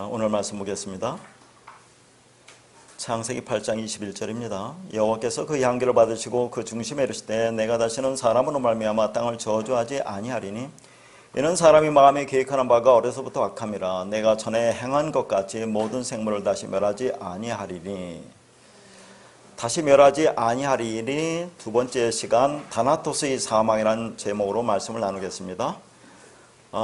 오늘 말씀 보겠습니다. 창세기 8장 21절입니다. 여호와께서 그 향기를 받으시고 그 중심에 이르시되 내가 다시는 사람으로 말미암아 땅을 저주하지 아니하리니 이는 사람이 마음에 계획하는 바가 어려서부터 악함이라 내가 전에 행한 것 같이 모든 생물을 다시 멸하지 아니하리니. 다시 멸하지 아니하리니 두 번째 시간 다나토스의 사망이라는 제목으로 말씀을 나누겠습니다.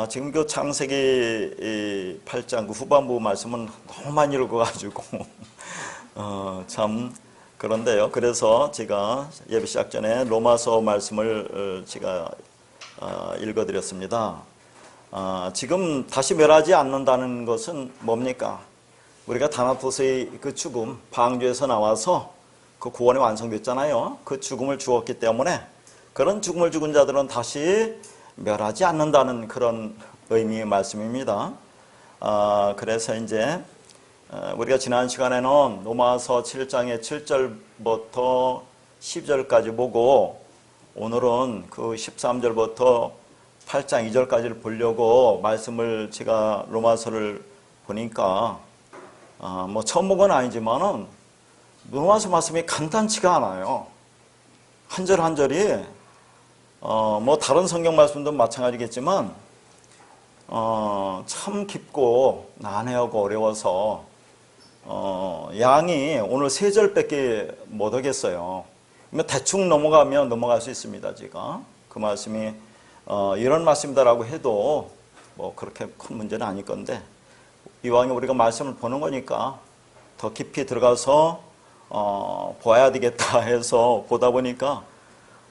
지금 그 창세기 8장 그 후반부 말씀은 너무 많이 읽어가지고 참 그런데요. 그래서 제가 예배 시작 전에 로마서 말씀을 제가 읽어드렸습니다. 지금 다시 멸하지 않는다는 것은 뭡니까? 우리가 다나토스의 그 죽음, 방주에서 나와서 그 구원이 완성됐잖아요. 그 죽음을 주었기 때문에 그런 죽음을 죽은 자들은 다시 멸하지 않는다는 그런 의미의 말씀입니다. 그래서 이제 우리가 지난 시간에는 로마서 7장의 7절부터 10절까지 보고 오늘은 그 13절부터 8장 2절까지를 보려고 말씀을 제가 로마서를 보니까 뭐 처음 본 건 아니지만은 로마서 말씀이 간단치가 않아요. 한 절 한 절이 뭐 다른 성경 말씀도 마찬가지겠지만 참 깊고 난해하고 어려워서 양이 오늘 3절밖에 못 하겠어요. 대충 넘어가면 넘어갈 수 있습니다. 제가 그 말씀이 이런 말씀이다라고 해도 뭐 그렇게 큰 문제는 아닐 건데 이왕에 우리가 말씀을 보는 거니까 더 깊이 들어가서 보아야 되겠다 해서 보다 보니까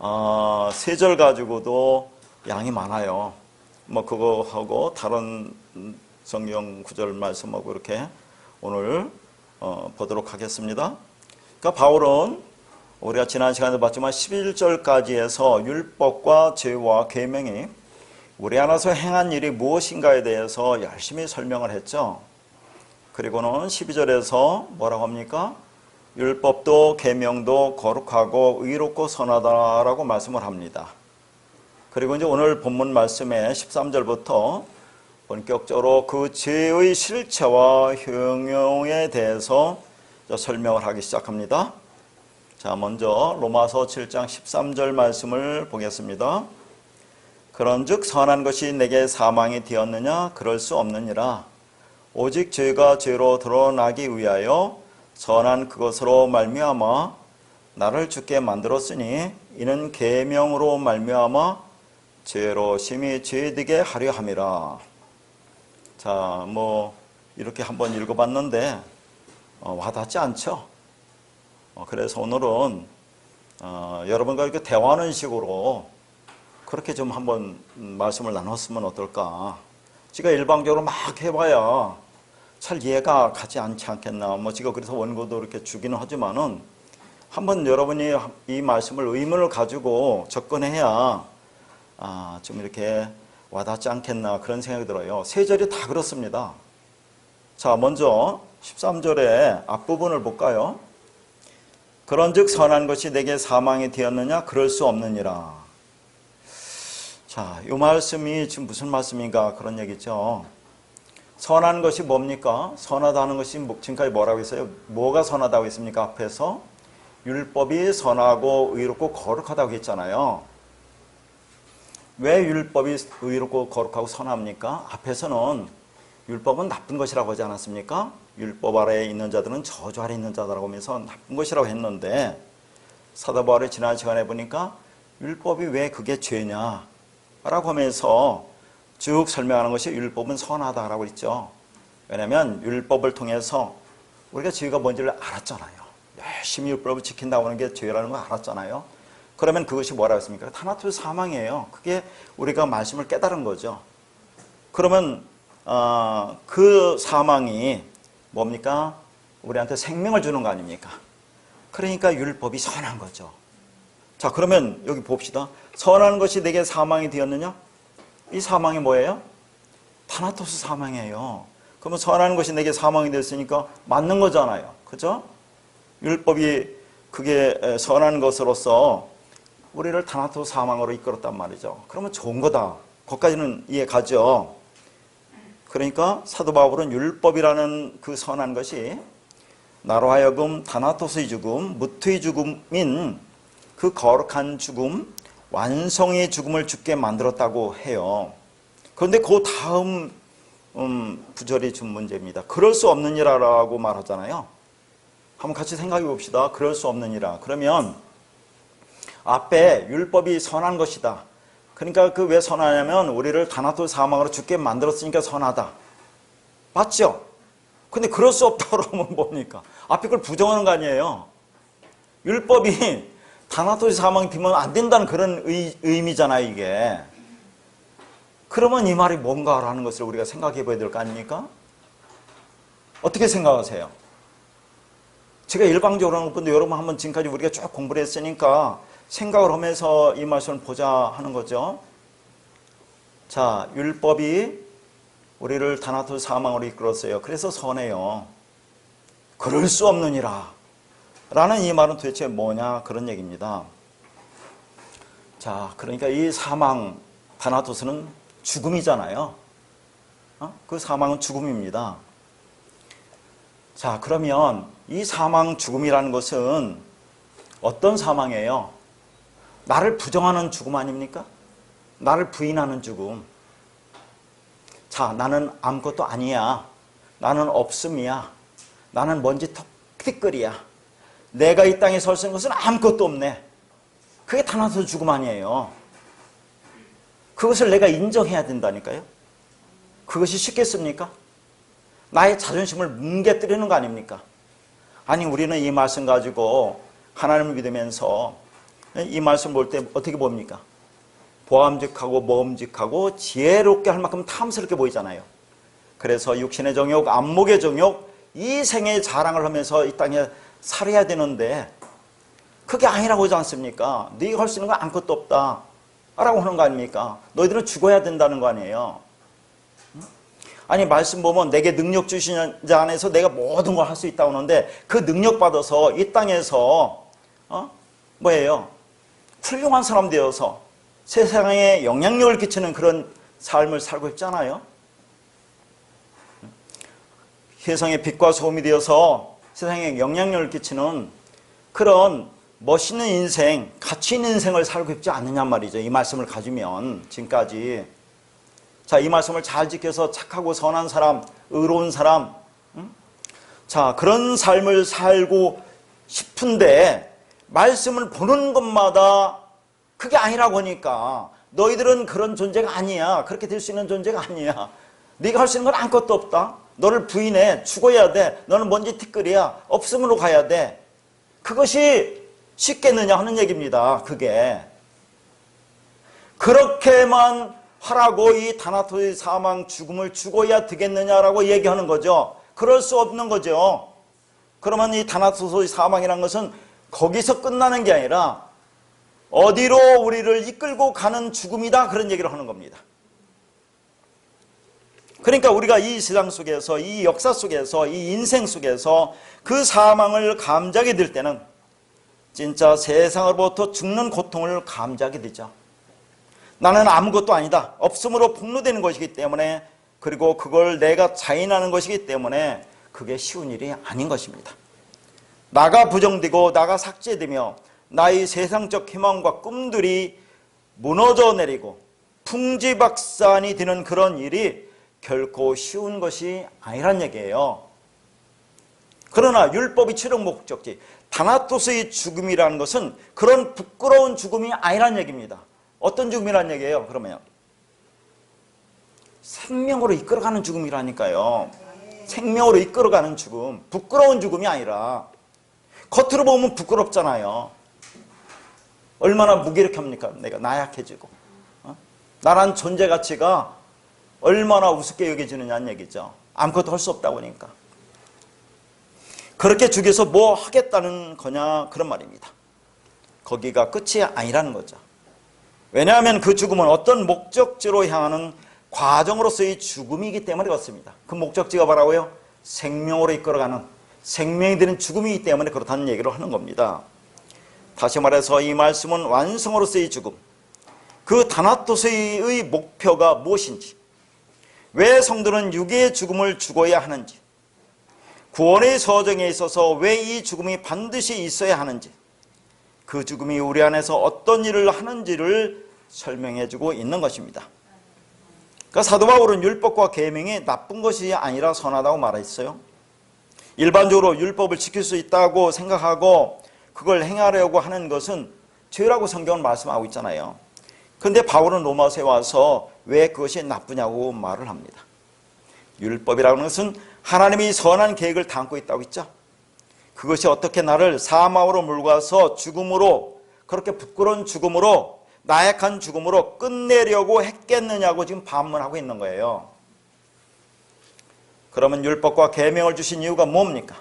3절 가지고도 양이 많아요. 뭐 그거 하고 다른 성경 구절 말씀하고 이렇게 오늘 보도록 하겠습니다. 그러니까 바울은 우리가 지난 시간에 봤지만 11절까지 해서 율법과 죄와 계명이 우리 안에서 행한 일이 무엇인가에 대해서 열심히 설명을 했죠. 그리고는 12절에서 뭐라고 합니까? 율법도 계명도 거룩하고 의롭고 선하다라고 말씀을 합니다. 그리고 이제 오늘 본문 말씀에 13절부터 본격적으로 그 죄의 실체와 효용에 대해서 설명을 하기 시작합니다. 자, 먼저 로마서 7장 13절 말씀을 보겠습니다. 그런즉 선한 것이 내게 사망이 되었느냐? 그럴 수 없느니라. 오직 죄가 죄로 드러나기 위하여 선한 그것으로 말미암아 나를 죽게 만들었으니 이는 계명으로 말미암아 죄로 심히 죄되게 하려 함이라. 자, 뭐 이렇게 한번 읽어봤는데 와닿지 않죠? 그래서 오늘은 여러분과 이렇게 대화하는 식으로 그렇게 좀 한번 말씀을 나눴으면 어떨까? 제가 일방적으로 막 해봐야 잘 이해가 가지 않지 않겠나. 뭐 제가 그래서 원고도 이렇게 주기는 하지만은 한번 여러분이 이 말씀을 의문을 가지고 접근해야 좀 이렇게 와닿지 않겠나 그런 생각이 들어요. 3절이 다 그렇습니다. 자, 먼저 13절의 앞부분을 볼까요? 그런즉 선한 것이 내게 사망이 되었느냐? 그럴 수 없느니라. 자, 이 말씀이 지금 무슨 말씀인가 그런 얘기죠. 선한 것이 뭡니까? 선하다는 것이 지금까지 뭐라고 했어요? 뭐가 선하다고 했습니까? 앞에서 율법이 선하고 의롭고 거룩하다고 했잖아요. 왜 율법이 의롭고 거룩하고 선합니까? 앞에서는 율법은 나쁜 것이라고 하지 않았습니까? 율법 아래에 있는 자들은 저주 아래에 있는 자들라고 하면서 나쁜 것이라고 했는데 사도 바울이 지난 시간에 보니까 율법이 왜 그게 죄냐? 라고 하면서 쭉 설명하는 것이 율법은 선하다라고 했죠. 왜냐하면 율법을 통해서 우리가 죄가 뭔지를 알았잖아요. 열심히 율법을 지킨다고 하는 게 죄라는 걸 알았잖아요. 그러면 그것이 뭐라고 했습니까? 다나토스 사망이에요. 그게 우리가 말씀을 깨달은 거죠. 그러면 그 사망이 뭡니까? 우리한테 생명을 주는 거 아닙니까? 그러니까 율법이 선한 거죠. 자, 그러면 여기 봅시다. 선한 것이 내게 사망이 되었느냐? 이 사망이 뭐예요? 다나토스 사망이에요. 그러면 선한 것이 내게 사망이 됐으니까 맞는 거잖아요. 그죠? 율법이 그게 선한 것으로서 우리를 다나토스 사망으로 이끌었단 말이죠. 그러면 좋은 거다. 거기까지는 이해 가죠. 그러니까 사도 바울은 율법이라는 그 선한 것이 나로 하여금 다나토스의 죽음, 무트의 죽음인 그 거룩한 죽음, 완성의 죽음을 죽게 만들었다고 해요. 그런데 그 다음 구절이 좀 문제입니다. 그럴 수 없느니라라고 말하잖아요. 한번 같이 생각해 봅시다. 그럴 수 없느니라. 그러면 앞에 율법이 선한 것이다. 그러니까 그 왜 선하냐면 우리를 다나토스 사망으로 죽게 만들었으니까 선하다. 맞죠? 근데 그럴 수 없다고 그러면 뭡니까? 앞에 걸 부정하는 거 아니에요. 율법이 다나토스 사망이 되면 안 된다는 그런 의미잖아요, 이게. 그러면 이 말이 뭔가라는 것을 우리가 생각해 봐야 될 거 아닙니까? 어떻게 생각하세요? 제가 일방적으로 하는 것보다 여러분 한번 지금까지 우리가 쭉 공부를 했으니까 생각을 하면서 이 말씀을 보자 하는 거죠. 자, 율법이 우리를 다나토스 사망으로 이끌었어요. 그래서 선해요. 그럴 수 없느니라 라는 이 말은 도대체 뭐냐 그런 얘기입니다. 자, 그러니까 이 사망, 다나토스는 죽음이잖아요. 그 사망은 죽음입니다. 자, 그러면 이 사망, 죽음이라는 것은 어떤 사망이에요? 나를 부정하는 죽음 아닙니까? 나를 부인하는 죽음. 자, 나는 아무것도 아니야. 나는 없음이야. 나는 먼지 턱티끌이야. 내가 이 땅에 설 수 있는 것은 아무것도 없네. 그게 다나토스 죽음 아니에요. 그것을 내가 인정해야 된다니까요. 그것이 쉽겠습니까? 나의 자존심을 뭉개뜨리는 거 아닙니까? 아니, 우리는 이 말씀 가지고 하나님을 믿으면서 이 말씀 볼 때 어떻게 봅니까? 보암직하고 모험직하고 지혜롭게 할 만큼 탐스럽게 보이잖아요. 그래서 육신의 정욕, 안목의 정욕, 이 생의 자랑을 하면서 이 땅에 살아야 되는데 그게 아니라고 하지 않습니까? 네가 할 수 있는 건 아무것도 없다 라고 하는 거 아닙니까? 너희들은 죽어야 된다는 거 아니에요. 아니, 말씀 보면 내게 능력 주신 자 안에서 내가 모든 걸 할 수 있다고 하는데 그 능력 받아서 이 땅에서 뭐예요? 훌륭한 사람 되어서 세상에 영향력을 끼치는 그런 삶을 살고 있잖아요. 세상의 빛과 소음이 되어서 세상에 영향력을 끼치는 그런 멋있는 인생, 가치 있는 인생을 살고 있지 않느냐 말이죠. 이 말씀을 가지면 지금까지. 자, 이 말씀을 잘 지켜서 착하고 선한 사람, 의로운 사람, 자, 그런 삶을 살고 싶은데 말씀을 보는 것마다 그게 아니라고 하니까 너희들은 그런 존재가 아니야. 그렇게 될 수 있는 존재가 아니야. 네가 할 수 있는 건 아무것도 없다. 너를 부인해. 죽어야 돼. 너는 먼지 티끌이야. 없음으로 가야 돼. 그것이 쉽겠느냐 하는 얘기입니다. 그게. 그렇게만 하라고 이 다나토스 사망 죽음을 죽어야 되겠느냐라고 얘기하는 거죠. 그럴 수 없는 거죠. 그러면 이 다나토스 사망이라는 것은 거기서 끝나는 게 아니라 어디로 우리를 이끌고 가는 죽음이다 그런 얘기를 하는 겁니다. 그러니까 우리가 이 세상 속에서 이 역사 속에서 이 인생 속에서 그 사망을 감지하게 될 때는 진짜 세상으로부터 죽는 고통을 감지하게 되죠. 나는 아무것도 아니다. 없음으로 폭로되는 것이기 때문에 그리고 그걸 내가 자인하는 것이기 때문에 그게 쉬운 일이 아닌 것입니다. 나가 부정되고 나가 삭제되며 나의 세상적 희망과 꿈들이 무너져 내리고 풍지박산이 되는 그런 일이 결코 쉬운 것이 아니란 얘기예요. 그러나 율법이 최종 목적지 다나토스의 죽음이라는 것은 그런 부끄러운 죽음이 아니란 얘기입니다. 어떤 죽음이란 얘기예요? 그러면 생명으로 이끌어가는 죽음이라니까요. 생명으로 이끌어가는 죽음, 부끄러운 죽음이 아니라. 겉으로 보면 부끄럽잖아요. 얼마나 무기력합니까? 내가 나약해지고 나란 존재 가치가 얼마나 우습게 여겨지느냐는 얘기죠. 아무것도 할 수 없다고 하니까. 그렇게 죽여서 뭐 하겠다는 거냐 그런 말입니다. 거기가 끝이 아니라는 거죠. 왜냐하면 그 죽음은 어떤 목적지로 향하는 과정으로서의 죽음이기 때문에 그렇습니다. 그 목적지가 뭐라고요? 생명으로 이끌어가는 생명이 되는 죽음이기 때문에 그렇다는 얘기를 하는 겁니다. 다시 말해서 이 말씀은 완성으로서의 죽음, 그 다나토스의 목표가 무엇인지, 왜 성도는 육의 죽음을 죽어야 하는지, 구원의 서정에 있어서 왜 이 죽음이 반드시 있어야 하는지, 그 죽음이 우리 안에서 어떤 일을 하는지를 설명해주고 있는 것입니다. 그러니까 사도 바울은 율법과 계명이 나쁜 것이 아니라 선하다고 말했어요. 일반적으로 율법을 지킬 수 있다고 생각하고 그걸 행하려고 하는 것은 죄라고 성경은 말씀하고 있잖아요. 그런데 바울은 로마서에 와서 왜 그것이 나쁘냐고 말을 합니다. 율법이라는 것은 하나님이 선한 계획을 담고 있다고 했죠. 그것이 어떻게 나를 사망으로 몰고 가서 죽음으로, 그렇게 부끄러운 죽음으로, 나약한 죽음으로 끝내려고 했겠느냐고 지금 반문하고 있는 거예요. 그러면 율법과 계명을 주신 이유가 뭡니까?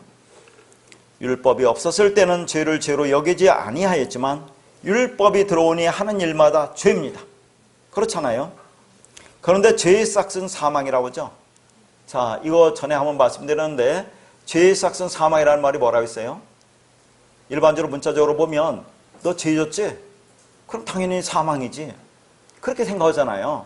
율법이 없었을 때는 죄를 죄로 여기지 아니하였지만 율법이 들어오니 하는 일마다 죄입니다. 그렇잖아요. 그런데 죄의 싹은 사망이라고 하죠. 자, 이거 전에 한번 말씀드렸는데 죄의 싹은 사망이라는 말이 뭐라고 했어요? 일반적으로 문자적으로 보면 너 죄 졌지? 그럼 당연히 사망이지. 그렇게 생각하잖아요.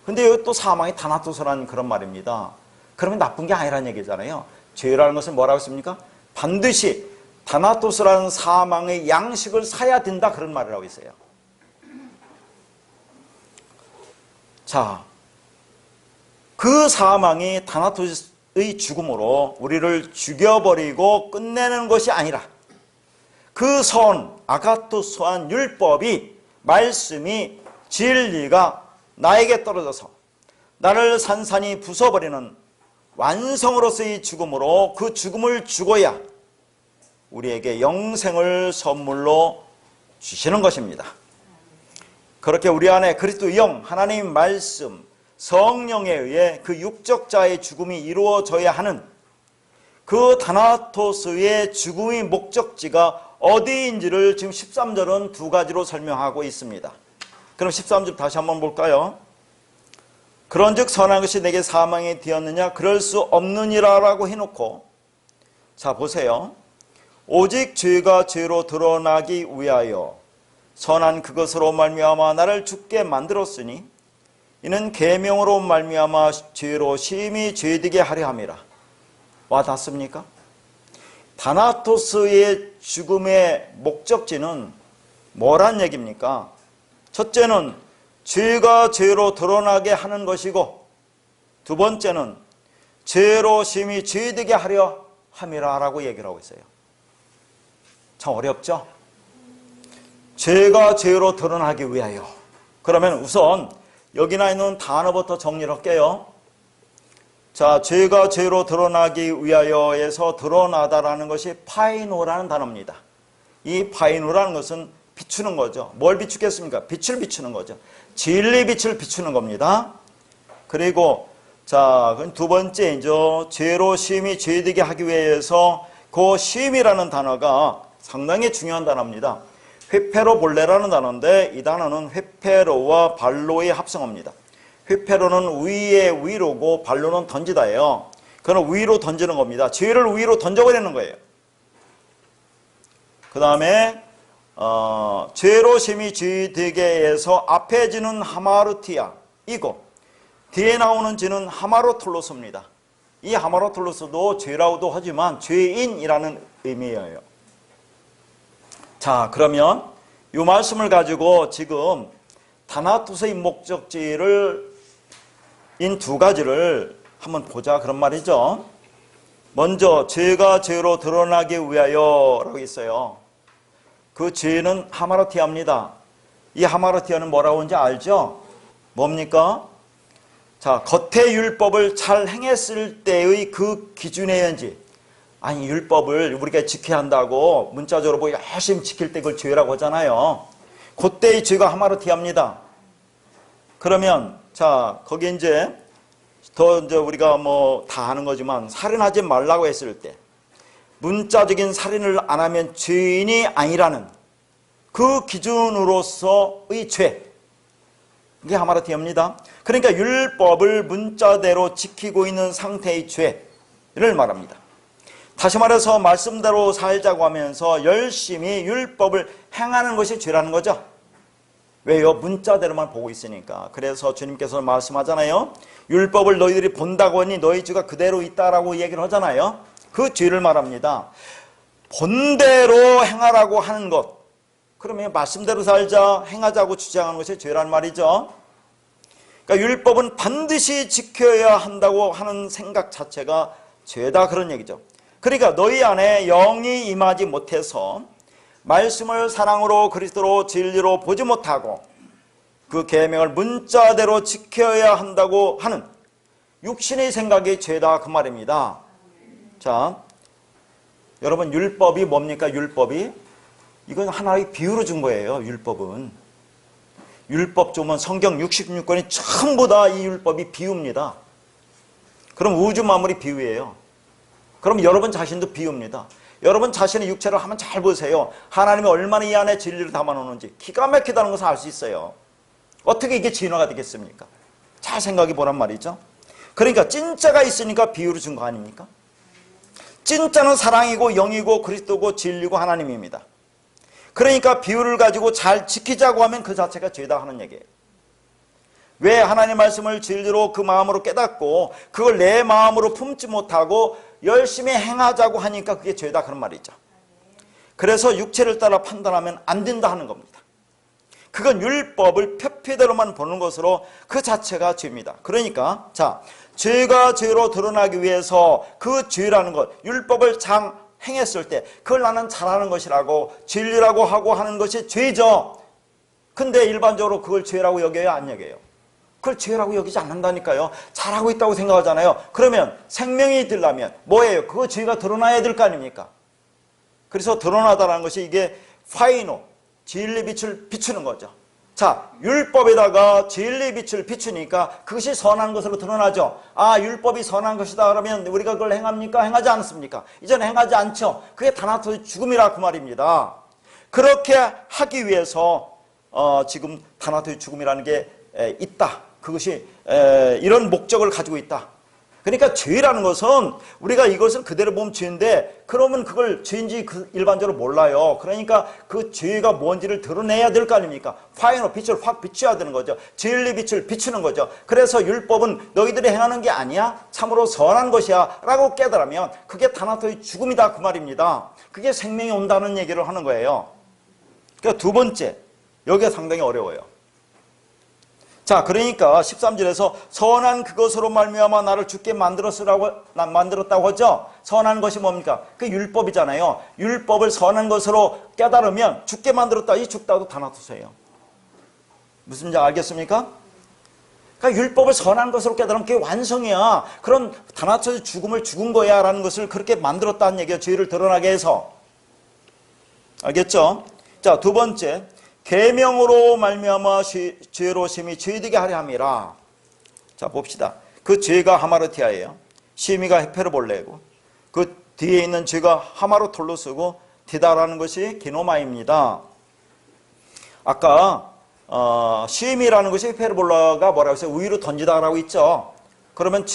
근데 여기 또 사망이 다나토스라는 그런 말입니다. 그러면 나쁜 게 아니라는 얘기잖아요. 죄라는 것은 뭐라고 했습니까? 반드시 다나토스라는 사망의 양식을 사야 된다, 그런 말을 하고 있어요. 자, 그 사망이 다나토스의 죽음으로 우리를 죽여버리고 끝내는 것이 아니라 그 선, 아가토스한 율법이, 말씀이, 진리가 나에게 떨어져서 나를 산산이 부숴버리는 완성으로서의 죽음으로, 그 죽음을 죽어야 우리에게 영생을 선물로 주시는 것입니다. 그렇게 우리 안에 그리스도 영, 하나님 말씀, 성령에 의해 그 육적자의 죽음이 이루어져야 하는 그 다나토스의 죽음의 목적지가 어디인지를 지금 13절은 두 가지로 설명하고 있습니다. 그럼 13절 다시 한번 볼까요? 그런즉 선한 것이 내게 사망이 되었느냐? 그럴 수 없느니라 라고 해놓고, 자 보세요. 오직 죄가 죄로 드러나기 위하여 선한 그것으로 말미암아 나를 죽게 만들었으니 이는 계명으로 말미암아 죄로 심히 죄되게 하려 함이라. 와닿습니까? 다나토스의 죽음의 목적지는 뭐란 얘기입니까? 첫째는 죄가 죄로 드러나게 하는 것이고, 두 번째는 죄로 심히 죄되게 하려 함이라 라고 얘기를 하고 있어요. 참 어렵죠? 죄가 죄로 드러나기 위하여. 그러면 우선 여기 나 있는 단어부터 정리를 할게요. 자, 죄가 죄로 드러나기 위하여에서 드러나다라는 것이 파이노라는 단어입니다. 이 파이노라는 것은 비추는 거죠. 뭘 비추겠습니까? 빛을 비추는 거죠. 진리 빛을 비추는 겁니다. 그리고 자, 두 번째이죠. 죄로 심히 죄되게 하기 위해서 그 심이라는 단어가 상당히 중요한 단어입니다. 회페로볼레라는 단어인데 이 단어는 회페로와 발로의 합성어입니다. 회페로는 위에 위로고 발로는 던지다예요. 그건 위로 던지는 겁니다. 죄를 위로 던져버리는 거예요. 그 다음에 죄로 심히 죄되게 해서 앞에 지는 하마르티아 이고 뒤에 나오는 지는 하마로톨로스입니다. 이 하마로톨로스도 죄라고도 하지만 죄인이라는 의미예요. 자, 그러면 이 말씀을 가지고 지금 다나토스의 목적지를 인 두 가지를 한번 보자, 그런 말이죠. 먼저 죄가 죄로 드러나기 위하여 라고 있어요. 그 죄는 하마르티아입니다. 이 하마르티아는 뭐라고 하는지 알죠? 뭡니까? 자, 겉의 율법을 잘 행했을 때의 그 기준의 현지. 아니, 율법을 우리가 지켜야 한다고 문자적으로 보고 열심히 지킬 때 그걸 죄라고 하잖아요. 그때의 죄가 하마르티아입니다. 그러면 자, 거기 이제 우리가 뭐 다 아는 거지만 살인하지 말라고 했을 때 문자적인 살인을 안 하면 죄인이 아니라는 그 기준으로서의 죄, 이게 하마르티아입니다. 그러니까 율법을 문자대로 지키고 있는 상태의 죄를 말합니다. 다시 말해서 말씀대로 살자고 하면서 열심히 율법을 행하는 것이 죄라는 거죠. 왜요? 문자대로만 보고 있으니까. 그래서 주님께서 말씀하잖아요. 율법을 너희들이 본다고 하니 너희 죄가 그대로 있다라고 얘기를 하잖아요. 그 죄를 말합니다. 본대로 행하라고 하는 것. 그러면 말씀대로 살자, 행하자고 주장하는 것이 죄란 말이죠. 그러니까 율법은 반드시 지켜야 한다고 하는 생각 자체가 죄다, 그런 얘기죠. 그러니까 너희 안에 영이 임하지 못해서 말씀을 사랑으로 그리스도로 진리로 보지 못하고 그 계명을 문자대로 지켜야 한다고 하는 육신의 생각이 죄다, 그 말입니다. 자, 여러분, 율법이 뭡니까? 율법이 이건 하나의 비유로 준 거예요. 율법은 율법 조문 성경 66권이 전부 다 이 율법이 비유입니다. 그럼 우주 만물이 비유예요. 그럼 여러분 자신도 비유입니다. 여러분 자신의 육체를 한번 잘 보세요. 하나님이 얼마나 이 안에 진리를 담아놓는지 기가 막히다는 것을 알 수 있어요. 어떻게 이게 진화가 되겠습니까? 잘 생각해 보란 말이죠. 그러니까 진짜가 있으니까 비유를 준 거 아닙니까? 진짜는 사랑이고 영이고 그리스도고 진리고 하나님입니다. 그러니까 비유를 가지고 잘 지키자고 하면 그 자체가 죄다 하는 얘기예요. 왜 하나님 말씀을 진리로 그 마음으로 깨닫고 그걸 내 마음으로 품지 못하고 열심히 행하자고 하니까 그게 죄다, 그런 말이죠. 그래서 육체를 따라 판단하면 안 된다 하는 겁니다. 그건 율법을 표피대로만 보는 것으로 그 자체가 죄입니다. 그러니까 자, 죄가 죄로 드러나기 위해서 그 죄라는 것, 율법을 행했을 때 그걸 나는 잘하는 것이라고 진리라고 하고 하는 것이 죄죠. 근데 일반적으로 그걸 죄라고 여겨요, 안 여겨요? 그걸 죄라고 여기지 않는다니까요. 잘하고 있다고 생각하잖아요. 그러면 생명이 들려면 뭐예요? 그거 죄가 드러나야 될 거 아닙니까? 그래서 드러나다라는 것이 이게 파이노, 진리 빛을 비추는 거죠. 자, 율법에다가 진리 빛을 비추니까 그것이 선한 것으로 드러나죠. 아, 율법이 선한 것이다 그러면 우리가 그걸 행합니까? 행하지 않습니까? 이제는 행하지 않죠. 그게 다나토의 죽음이라 그 말입니다. 그렇게 하기 위해서 지금 다나토의 죽음이라는 게 있다. 그것이 이런 목적을 가지고 있다. 그러니까 죄라는 것은 우리가 이것을 그대로 보면 죄인데 그러면 그걸 죄인지 일반적으로 몰라요. 그러니까 그 죄가 뭔지를 드러내야 될 거 아닙니까? 파이노, 빛을 확 비춰야 되는 거죠. 진리 빛을 비추는 거죠. 그래서 율법은 너희들이 행하는 게 아니야, 참으로 선한 것이야 라고 깨달으면 그게 다나토의 죽음이다, 그 말입니다. 그게 생명이 온다는 얘기를 하는 거예요. 그러니까 두 번째, 여기가 상당히 어려워요. 자, 그러니까 13절에서 선한 그것으로 말미암아 나를 죽게 만들었다고 하죠. 선한 것이 뭡니까? 그 율법이잖아요. 율법을 선한 것으로 깨달으면 죽게 만들었다. 이 죽다도 다나토스예요. 무슨 지 알겠습니까? 그러니까 율법을 선한 것으로 깨달으면 그게 완성이야. 그런 다나토스의 죽음을 죽은 거야 라는 것을 그렇게 만들었다는 얘기예요. 죄를 드러나게 해서. 알겠죠? 자, 두 번째, 계명으로 말미암아 죄로 심히 죄되게 하려 함이라. 자, 봅시다. 그 죄가 하마르티아예요. 심히가 헤페르볼레고 그 뒤에 있는 죄가 하마르톨로 쓰고 디다라는 것이 기노마입니다. 아까 심히라는 것이 헤페르볼라가 뭐라고 했어요? 위로 던지다라고 있죠. 그러면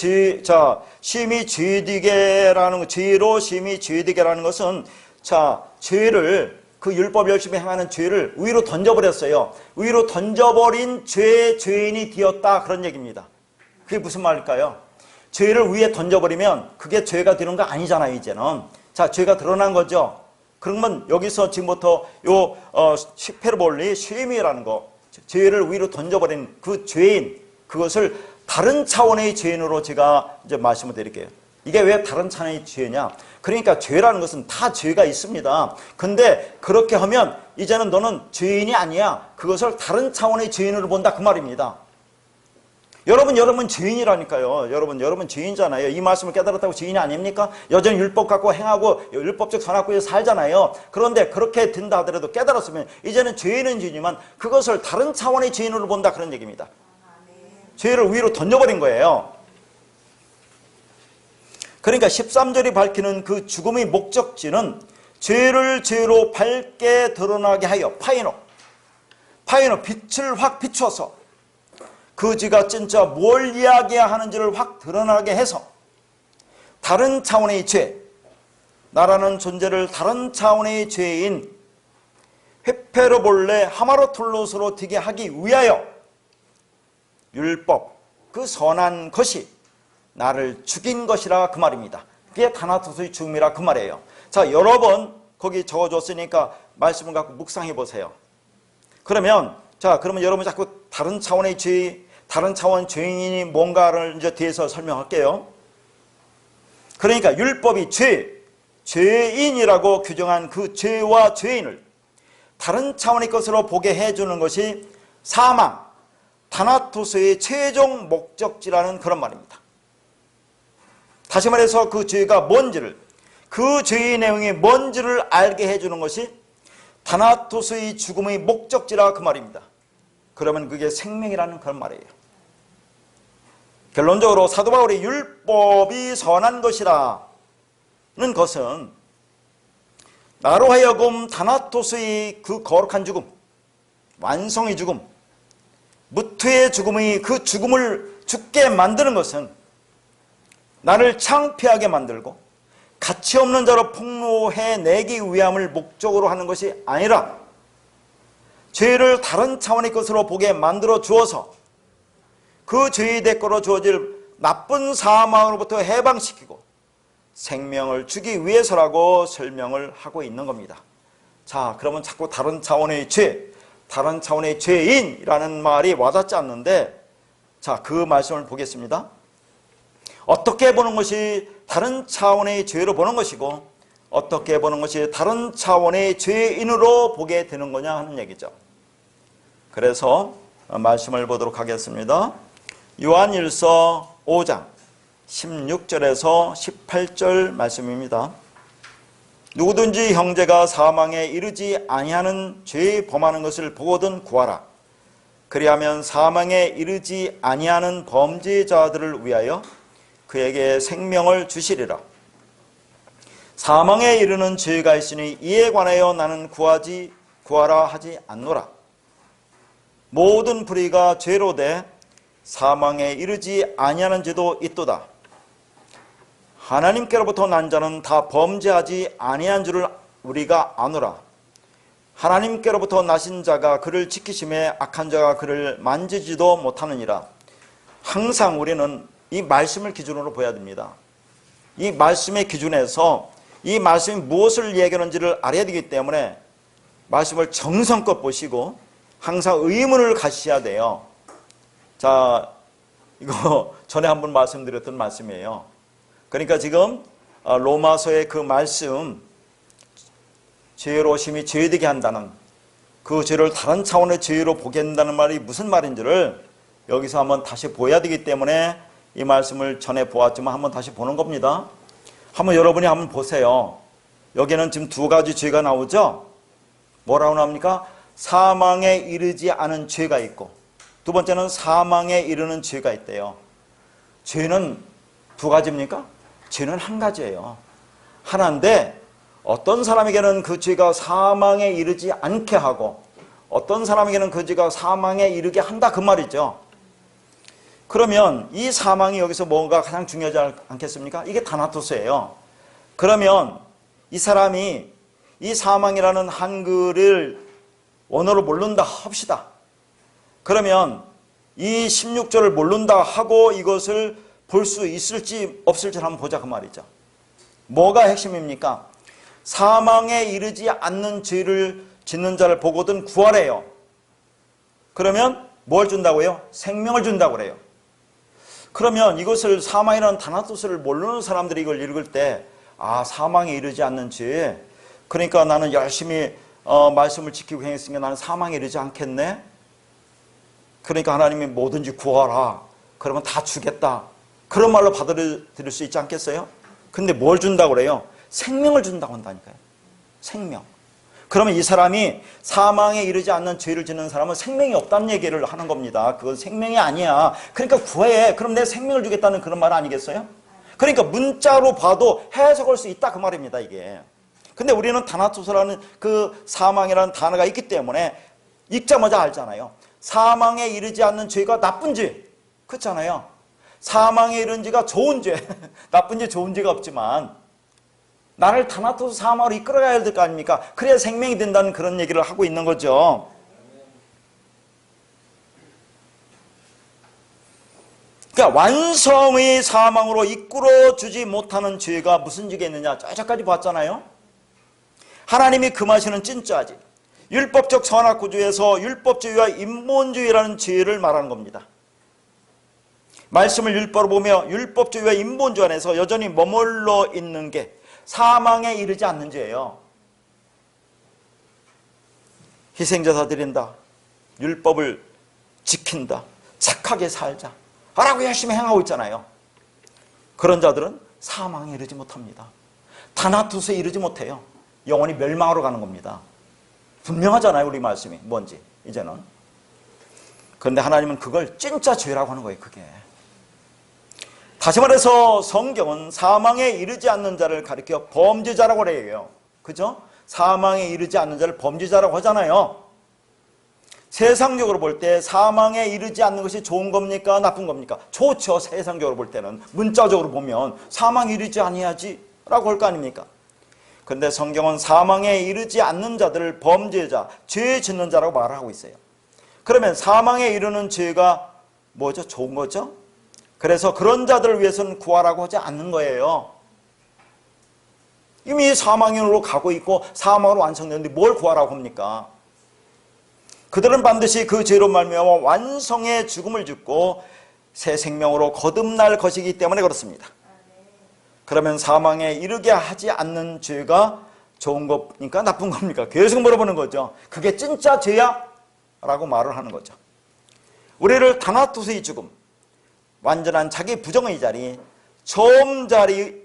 심히 죄되게라는 죄로 심히 죄되게라는 것은 자, 죄를 그 율법 열심히 행하는 죄를 위로 던져버렸어요. 위로 던져버린 죄인이 되었다, 그런 얘기입니다. 그게 무슨 말일까요? 죄를 위에 던져버리면 그게 죄가 되는 거 아니잖아요, 이제는. 자, 죄가 드러난 거죠. 그러면 여기서 지금부터 요 히페르볼리, 쉐미라는 거, 죄를 위로 던져버린 그 죄인, 그것을 다른 차원의 죄인으로 제가 이제 말씀을 드릴게요. 이게 왜 다른 차원의 죄냐? 그러니까 죄라는 것은 다 죄가 있습니다. 근데 그렇게 하면 이제는 너는 죄인이 아니야. 그것을 다른 차원의 죄인으로 본다, 그 말입니다. 여러분 죄인이라니까요. 여러분 죄인잖아요. 이 말씀을 깨달았다고 죄인이 아닙니까? 여전히 율법 갖고 행하고 율법적 선악구에서 살잖아요. 그런데 그렇게 된다 하더라도 깨달았으면 이제는 죄인은 죄지만 그것을 다른 차원의 죄인으로 본다, 그런 얘기입니다. 죄를 위로 던져버린 거예요. 그러니까 13절이 밝히는 그 죽음의 목적지는 죄를 죄로 밝게 드러나게 하여 파이노, 빛을 확 비춰서 그 죄가 진짜 뭘 이야기하는지를 확 드러나게 해서 다른 차원의 죄, 나라는 존재를 다른 차원의 죄인, 회폐로 본래 하마로툴롯으로 되게 하기 위하여 율법, 그 선한 것이 나를 죽인 것이라 그 말입니다. 그게 다나토스의 죽음이라 그 말이에요. 자, 여러 번 거기 적어줬으니까 말씀을 갖고 묵상해 보세요. 그러면 여러분 자꾸 다른 차원의 죄, 다른 차원 죄인이 뭔가를 이제 뒤에서 설명할게요. 그러니까 율법이 죄인이라고 규정한 그 죄와 죄인을 다른 차원의 것으로 보게 해주는 것이 사망, 다나토스의 최종 목적지라는 그런 말입니다. 다시 말해서 그 죄가 뭔지를, 그 죄의 내용이 뭔지를 알게 해주는 것이 다나토스의 죽음의 목적지라 그 말입니다. 그러면 그게 생명이라는 그런 말이에요. 결론적으로 사도 바울이 율법이 선한 것이라는 것은 나로 하여금 다나토스의 그 거룩한 죽음, 완성의 죽음, 무투의 죽음의 그 죽음을 죽게 만드는 것은 나를 창피하게 만들고 가치 없는 자로 폭로해내기 위함을 목적으로 하는 것이 아니라 죄를 다른 차원의 것으로 보게 만들어 주어서 그 죄의 대가로 주어질 나쁜 사망으로부터 해방시키고 생명을 주기 위해서라고 설명을 하고 있는 겁니다. 자, 그러면 자꾸 다른 차원의 죄, 다른 차원의 죄인이라는 말이 와닿지 않는데, 자, 그 말씀을 보겠습니다. 어떻게 보는 것이 다른 차원의 죄로 보는 것이고 어떻게 보는 것이 다른 차원의 죄인으로 보게 되는 거냐 하는 얘기죠. 그래서 말씀을 보도록 하겠습니다. 요한일서 5장 16절에서 18절 말씀입니다. 누구든지 형제가 사망에 이르지 아니하는 죄 범하는 것을 보거든 구하라. 그리하면 사망에 이르지 아니하는 범죄자들을 위하여 그에게 생명을 주시리라. 사망에 이르는 죄가 있으니 이에 관하여 나는 구하라 하지 않노라. 모든 불의가 죄로 돼 사망에 이르지 아니하는 죄도 있도다. 하나님께로부터 난 자는 다 범죄하지 아니한 줄을 우리가 아노라. 하나님께로부터 나신 자가 그를 지키심에 악한 자가 그를 만지지도 못하느니라. 항상 우리는 이 말씀을 기준으로 보아야 됩니다. 이 말씀의 기준에서 이 말씀이 무엇을 얘기하는지를 알아야 되기 때문에 말씀을 정성껏 보시고 항상 의문을 가지셔야 돼요. 자, 이거 전에 한번 말씀드렸던 말씀이에요. 그러니까 지금 로마서의 그 말씀, 죄로심이 죄되게 한다는 그 죄를 다른 차원의 죄로 보게 한다는 말이 무슨 말인지를 여기서 한번 다시 보아야 되기 때문에 이 말씀을 전에 보았지만 한번 다시 보는 겁니다. 한번 여러분이 한번 보세요. 여기는 지금 두 가지 죄가 나오죠. 뭐라고 나옵니까? 사망에 이르지 않은 죄가 있고 두 번째는 사망에 이르는 죄가 있대요. 죄는 두 가지입니까? 죄는 한 가지예요. 하나인데 어떤 사람에게는 그 죄가 사망에 이르지 않게 하고 어떤 사람에게는 그 죄가 사망에 이르게 한다 그 말이죠. 그러면 이 사망이 여기서 뭔가 가장 중요하지 않겠습니까? 이게 다나토스예요. 그러면 이 사람이 이 사망이라는 한글을 원어로 모른다 합시다. 그러면 이 16절을 모른다 하고 이것을 볼 수 있을지 없을지를 한번 보자 그 말이죠. 뭐가 핵심입니까? 사망에 이르지 않는 죄를 짓는 자를 보거든 구하래요. 그러면 뭘 준다고요? 생명을 준다고 그래요. 그러면 이것을 사망이라는 다나토스를 모르는 사람들이 이걸 읽을 때 사망에 이르지 않는 죄, 그러니까 나는 열심히 말씀을 지키고 행했으니까 나는 사망에 이르지 않겠네. 그러니까 하나님이 뭐든지 구하라. 그러면 다 주겠다. 그런 말로 받아들일 수 있지 않겠어요? 근데 뭘 준다고 그래요? 생명을 준다고 한다니까요. 생명. 그러면 이 사람이 사망에 이르지 않는 죄를 짓는 사람은 생명이 없다는 얘기를 하는 겁니다. 그건 생명이 아니야. 그러니까 구해. 그럼 내 생명을 주겠다는 그런 말 아니겠어요? 그러니까 문자로 봐도 해석할 수 있다 그 말입니다, 이게. 근데 우리는 다나토스라는 그 사망이라는 단어가 있기 때문에 읽자마자 알잖아요. 사망에 이르지 않는 죄가 나쁜 죄. 그렇잖아요. 사망에 이른 죄가 좋은 죄. 나쁜 죄, 좋은 죄가 없지만 나를 타나토스 사망으로 이끌어가야 될 거 아닙니까? 그래야 생명이 된다는 그런 얘기를 하고 있는 거죠. 그러니까 완성의 사망으로 이끌어주지 못하는 죄가 무슨 죄가 있느냐? 저까지 봤잖아요. 하나님이 금하시는 찐짜지, 율법적 선악구조에서 율법주의와 인본주의라는 죄를 말하는 겁니다. 말씀을 율법으로 보며 율법주의와 인본주의 안에서 여전히 머물러 있는 게 사망에 이르지 않는 죄예요. 희생제사 드린다, 율법을 지킨다, 착하게 살자 라고 열심히 행하고 있잖아요. 그런 자들은 사망에 이르지 못합니다. 타나토스에 이르지 못해요. 영원히 멸망으로 가는 겁니다. 분명하잖아요, 우리 말씀이 뭔지 이제는. 그런데 하나님은 그걸 진짜 죄라고 하는 거예요. 그게 다시 말해서 성경은 사망에 이르지 않는 자를 가리켜 범죄자라고 그래요. 그죠? 사망에 이르지 않는 자를 범죄자라고 하잖아요. 세상적으로 볼 때 사망에 이르지 않는 것이 좋은 겁니까? 나쁜 겁니까? 좋죠. 세상적으로 볼 때는. 문자적으로 보면 사망에 이르지 아니하지 라고 할 거 아닙니까? 그런데 성경은 사망에 이르지 않는 자들을 범죄자, 죄 짓는 자라고 말을 하고 있어요. 그러면 사망에 이르는 죄가 뭐죠? 좋은 거죠? 그래서 그런 자들을 위해서는 구하라고 하지 않는 거예요. 이미 사망으로 가고 있고 사망으로 완성되는데 뭘 구하라고 합니까? 그들은 반드시 그 죄로 말미암아 완성의 죽음을 죽고 새 생명으로 거듭날 것이기 때문에 그렇습니다. 그러면 사망에 이르게 하지 않는 죄가 좋은 겁니까? 나쁜 겁니까? 계속 물어보는 거죠. 그게 진짜 죄야? 라고 말을 하는 거죠. 우리를 타나토스의 죽음, 완전한 자기 부정의 자리, 처음 자리의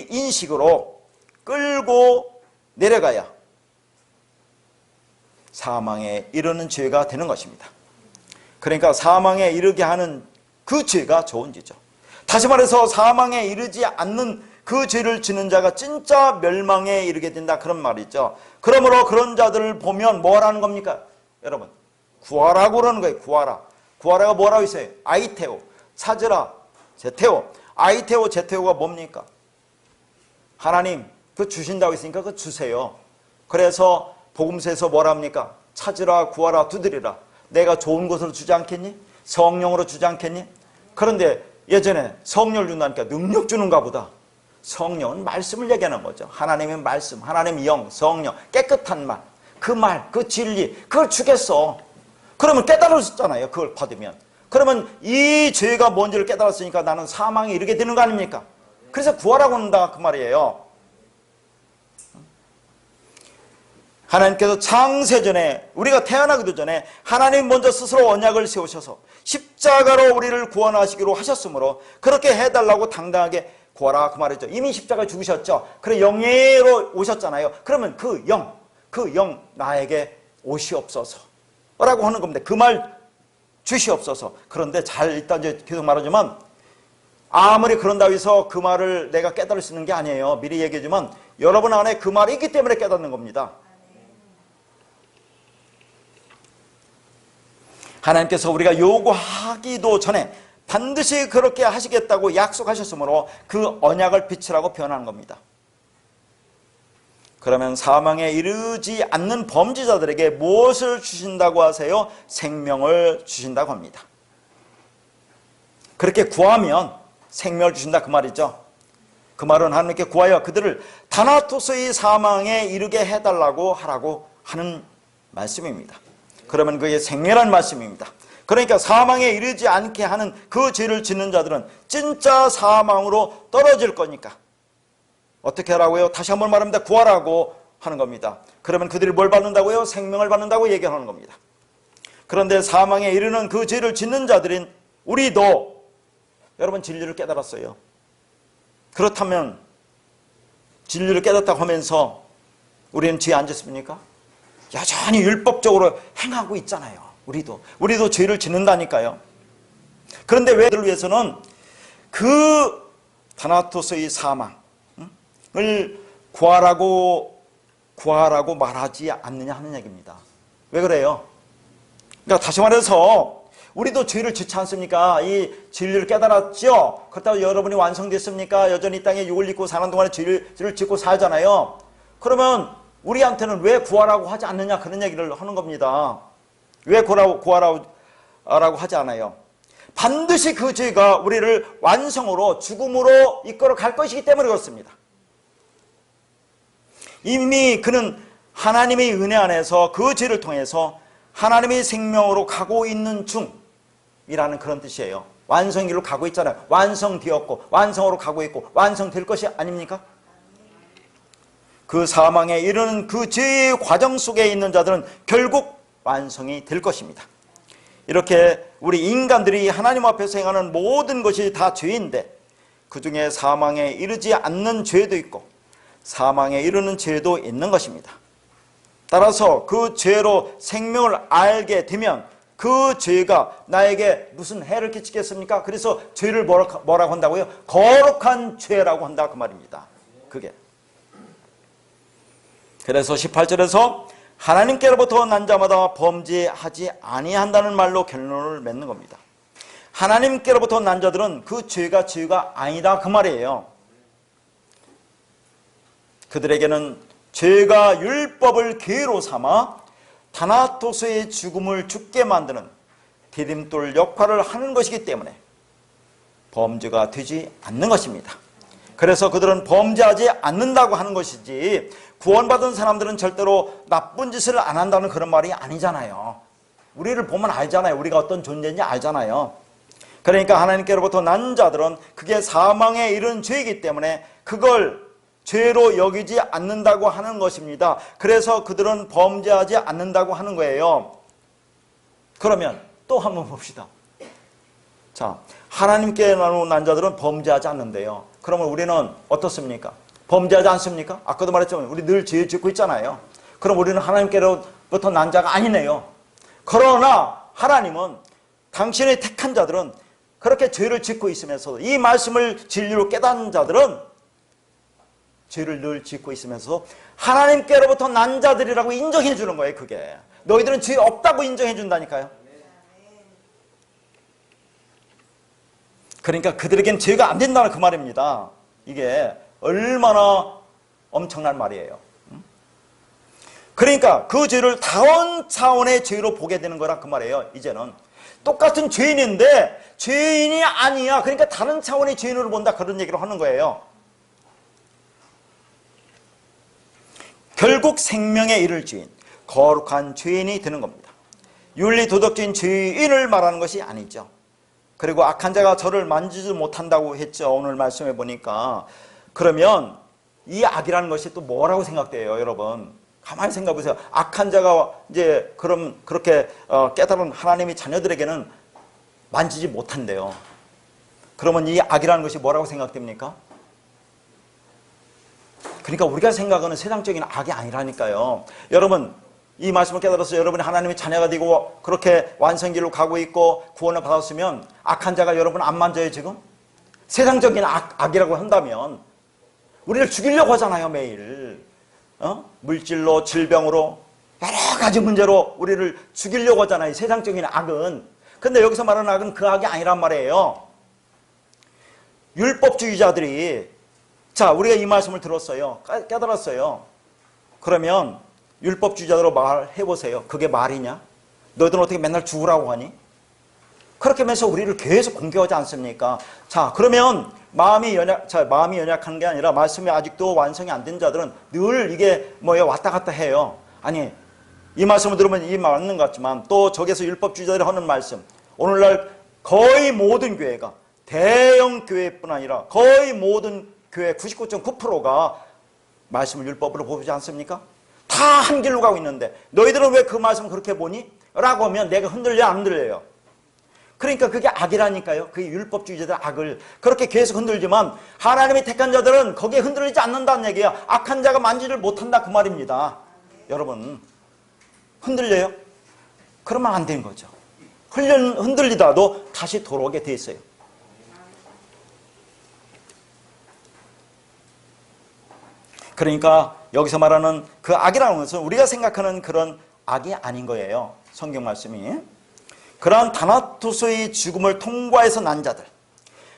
인식으로 끌고 내려가야 사망에 이르는 죄가 되는 것입니다. 그러니까 사망에 이르게 하는 그 죄가 좋은 죄죠. 다시 말해서 사망에 이르지 않는 그 죄를 지는 자가 진짜 멸망에 이르게 된다, 그런 말이죠. 그러므로 그런 자들을 보면 뭐라는 겁니까? 여러분, 구하라고 그러는 거예요. 구하라. 구하라가 뭐라고 있어요? 아이테오, 찾으라, 제테오. 아이테오, 제테오가 뭡니까? 하나님 그 주신다고 했으니까 그 주세요. 그래서 복음서에서 뭐라 합니까? 찾으라, 구하라, 두드리라. 내가 좋은 것으로 주지 않겠니? 성령으로 주지 않겠니? 그런데 예전에 성령을 준다니까 능력 주는가 보다. 성령은 말씀을 얘기하는 거죠. 하나님의 말씀, 하나님의 영, 성령, 깨끗한 말, 그 진리, 그걸 주겠어. 그러면 깨달았잖아요. 그걸 받으면. 그러면 이 죄가 뭔지를 깨달았으니까 나는 사망에 이르게 되는 거 아닙니까? 그래서 구하라고 한다, 그 말이에요. 하나님께서 창세전에, 우리가 태어나기도 전에 하나님 먼저 스스로 언약을 세우셔서 십자가로 우리를 구원하시기로 하셨으므로 그렇게 해달라고 당당하게 구하라, 그 말이죠. 이미 십자가에 죽으셨죠. 그래 영예로 오셨잖아요. 그러면 그 영 나에게 오시옵소서 라고 하는 겁니다. 그 말 주시옵소서. 그런데 잘 일단 이제 계속 말하지만 아무리 그런다고 해서 그 말을 내가 깨달을 수 있는 게 아니에요. 미리 얘기하지만 여러분 안에 그 말이 있기 때문에 깨닫는 겁니다. 하나님께서 우리가 요구하기도 전에 반드시 그렇게 하시겠다고 약속하셨으므로 그 언약을 비추라고 표현하는 겁니다. 그러면 사망에 이르지 않는 범죄자들에게 무엇을 주신다고 하세요? 생명을 주신다고 합니다. 그렇게 구하면 생명을 주신다, 그 말이죠. 그 말은 하나님께 구하여 그들을 타나토스의 사망에 이르게 해달라고 하라고 하는 말씀입니다. 그러면 그게 생명이라는 말씀입니다. 그러니까 사망에 이르지 않게 하는 그 죄를 짓는 자들은 진짜 사망으로 떨어질 거니까 어떻게 하라고요? 다시 한번 말합니다. 구하라고 하는 겁니다. 그러면 그들이 뭘 받는다고요? 생명을 받는다고 얘기하는 겁니다. 그런데 사망에 이르는 그 죄를 짓는 자들인 우리도 여러분 진리를 깨달았어요. 그렇다면 진리를 깨닫다고 하면서 우리는 죄에 안 짓습니까? 여전히 율법적으로 행하고 있잖아요. 우리도 죄를 짓는다니까요. 그런데 왜 그들을 위해서는 그 타나토스의 사망을 구하라고 말하지 않느냐 하는 얘기입니다. 왜 그래요? 그러니까 다시 말해서 우리도 죄를 짓지 않습니까? 이 진리를 깨달았죠? 그렇다고 여러분이 완성됐습니까? 여전히 이 땅에 육을 입고 사는 동안에 죄를 짓고 살잖아요. 그러면 우리한테는 왜 구하라고 하지 않느냐? 그런 얘기를 하는 겁니다. 왜 구하라고 하지 않아요? 반드시 그 죄가 우리를 완성으로 죽음으로 이끌어 갈 것이기 때문에 그렇습니다. 이미 그는 하나님의 은혜 안에서 그 죄를 통해서 하나님의 생명으로 가고 있는 중이라는 그런 뜻이에요. 완성의 길로 가고 있잖아요. 완성되었고 완성으로 가고 있고 완성될 것이 아닙니까? 그 사망에 이르는 그 죄의 과정 속에 있는 자들은 결국 완성이 될 것입니다. 이렇게 우리 인간들이 하나님 앞에서 행하는 모든 것이 다 죄인데 그 중에 사망에 이르지 않는 죄도 있고 사망에 이르는 죄도 있는 것입니다. 따라서 그 죄로 생명을 알게 되면 그 죄가 나에게 무슨 해를 끼치겠습니까? 그래서 죄를 뭐라고 한다고요? 거룩한 죄라고 한다 그 말입니다. 그게. 그래서 18절에서 하나님께로부터 난 자마다 범죄하지 아니한다는 말로 결론을 맺는 겁니다. 하나님께로부터 난 자들은 그 죄가 아니다 그 말이에요. 그들에게는 죄가 율법을 기회로 삼아 다나토스의 죽음을 죽게 만드는 디딤돌 역할을 하는 것이기 때문에 범죄가 되지 않는 것입니다. 그래서 그들은 범죄하지 않는다고 하는 것이지 구원받은 사람들은 절대로 나쁜 짓을 안 한다는 그런 말이 아니잖아요. 우리를 보면 알잖아요. 우리가 어떤 존재인지 알잖아요. 그러니까 하나님께로부터 난 자들은 그게 사망에 이른 죄이기 때문에 그걸 죄로 여기지 않는다고 하는 것입니다. 그래서 그들은 범죄하지 않는다고 하는 거예요. 그러면 또 한번 봅시다. 자, 하나님께로 난 자들은 범죄하지 않는데요. 그러면 우리는 어떻습니까? 범죄하지 않습니까? 아까도 말했지만 우리 늘 죄 짓고 있잖아요. 그럼 우리는 하나님께로부터 난 자가 아니네요. 그러나 하나님은 당신의 택한 자들은 그렇게 죄를 짓고 있으면서도 이 말씀을 진리로 깨닫는 자들은 죄를 늘 짓고 있으면서 하나님께로부터 난 자들이라고 인정해 주는 거예요. 그게 너희들은 죄 없다고 인정해 준다니까요. 그러니까 그들에겐 죄가 안 된다는 그 말입니다. 이게 얼마나 엄청난 말이에요. 그러니까 그 죄를 다른 차원의 죄로 보게 되는 거라 그 말이에요. 이제는 똑같은 죄인인데 죄인이 아니야. 그러니까 다른 차원의 죄인으로 본다. 그런 얘기를 하는 거예요. 결국 생명에 이를 죄인, 거룩한 죄인이 되는 겁니다. 윤리도덕적인 죄인을 말하는 것이 아니죠. 그리고 악한 자가 저를 만지지 못한다고 했죠. 오늘 말씀해 보니까. 그러면 이 악이라는 것이 또 뭐라고 생각돼요, 여러분? 가만히 생각해 보세요. 악한 자가 이제 그렇게 깨달은 하나님의 자녀들에게는 만지지 못한대요. 그러면 이 악이라는 것이 뭐라고 생각됩니까? 그러니까 우리가 생각하는 세상적인 악이 아니라니까요. 여러분, 이 말씀을 깨달아서 여러분이 하나님의 자녀가 되고 그렇게 완성길로 가고 있고 구원을 받았으면 악한 자가 여러분 안 만져요, 지금? 세상적인 악이라고 한다면 우리를 죽이려고 하잖아요, 매일. 물질로, 질병으로, 여러 가지 문제로 우리를 죽이려고 하잖아요, 세상적인 악은. 근데 여기서 말하는 악은 그 악이 아니란 말이에요. 율법주의자들이 자, 우리가 이 말씀을 들었어요. 깨달았어요. 그러면 율법주의자로 말해보세요. 그게 말이냐? 너희들은 어떻게 맨날 죽으라고 하니? 그렇게 하면서 우리를 계속 공격하지 않습니까? 자, 그러면 마음이 연약한 게 아니라 말씀이 아직도 완성이 안 된 자들은 늘 이게 왔다 갔다 해요. 아니, 이 말씀을 들으면 이 맞는 것 같지만 또 저기서 율법주의자들이 하는 말씀, 오늘날 거의 모든 교회가 대형 교회뿐 아니라 거의 모든 교회 99.9%가 말씀을 율법으로 보지 않습니까? 다 한 길로 가고 있는데 너희들은 왜 그 말씀을 그렇게 보니? 라고 하면 내가 흔들려 안 흔들려요? 그러니까 그게 악이라니까요. 그게 율법주의자들 악을 그렇게 계속 흔들지만 하나님이 택한 자들은 거기에 흔들리지 않는다는 얘기야. 악한 자가 만지를 못한다 그 말입니다. 여러분 흔들려요? 그러면 안 되는 거죠. 흔들리다도 다시 돌아오게 돼 있어요. 그러니까 여기서 말하는 그 악이라는 것은 우리가 생각하는 그런 악이 아닌 거예요. 성경 말씀이. 그러한 다나토스의 죽음을 통과해서 난 자들,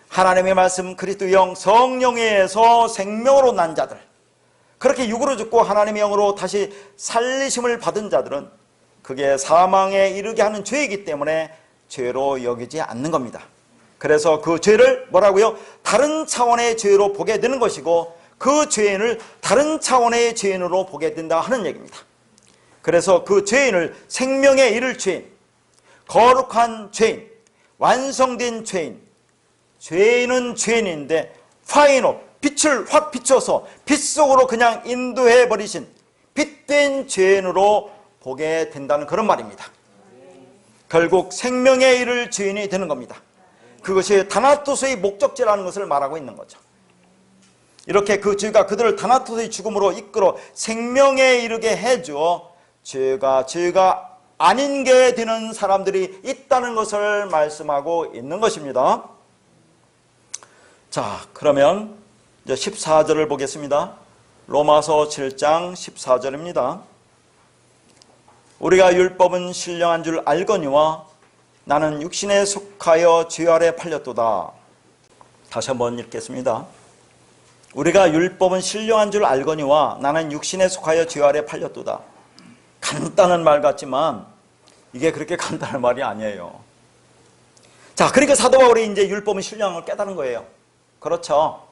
하나님의 말씀 그리스도의 영 성령에 의해서 생명으로 난 자들, 그렇게 육으로 죽고 하나님의 영으로 다시 살리심을 받은 자들은 그게 사망에 이르게 하는 죄이기 때문에 죄로 여기지 않는 겁니다. 그래서 그 죄를 뭐라고요? 다른 차원의 죄로 보게 되는 것이고 그 죄인을 다른 차원의 죄인으로 보게 된다 하는 얘기입니다. 그래서 그 죄인을 생명에 이를 죄인, 거룩한 죄인, 완성된 죄인, 죄인은 죄인인데 파이노, 빛을 확 비춰서 빛 속으로 그냥 인도해 버리신 빛된 죄인으로 보게 된다는 그런 말입니다. 결국 생명에 이를 죄인이 되는 겁니다. 그것이 다나토스의 목적지라는 것을 말하고 있는 거죠. 이렇게 그 죄가 그들을 다나토스의 죽음으로 이끌어 생명에 이르게 해주어 죄가 아닌 게 되는 사람들이 있다는 것을 말씀하고 있는 것입니다. 자, 그러면 이제 14절을 보겠습니다. 로마서 7장 14절입니다. 우리가 율법은 신령한 줄 알거니와 나는 육신에 속하여 죄 아래 팔렸도다. 다시 한번 읽겠습니다. 우리가 율법은 신령한 줄 알거니와 나는 육신에 속하여 죄 아래 팔렸도다. 간단한 말 같지만 이게 그렇게 간단한 말이 아니에요. 자, 그러니까 사도 바울이 이제 율법은 신령한 걸 깨달은 거예요. 그렇죠.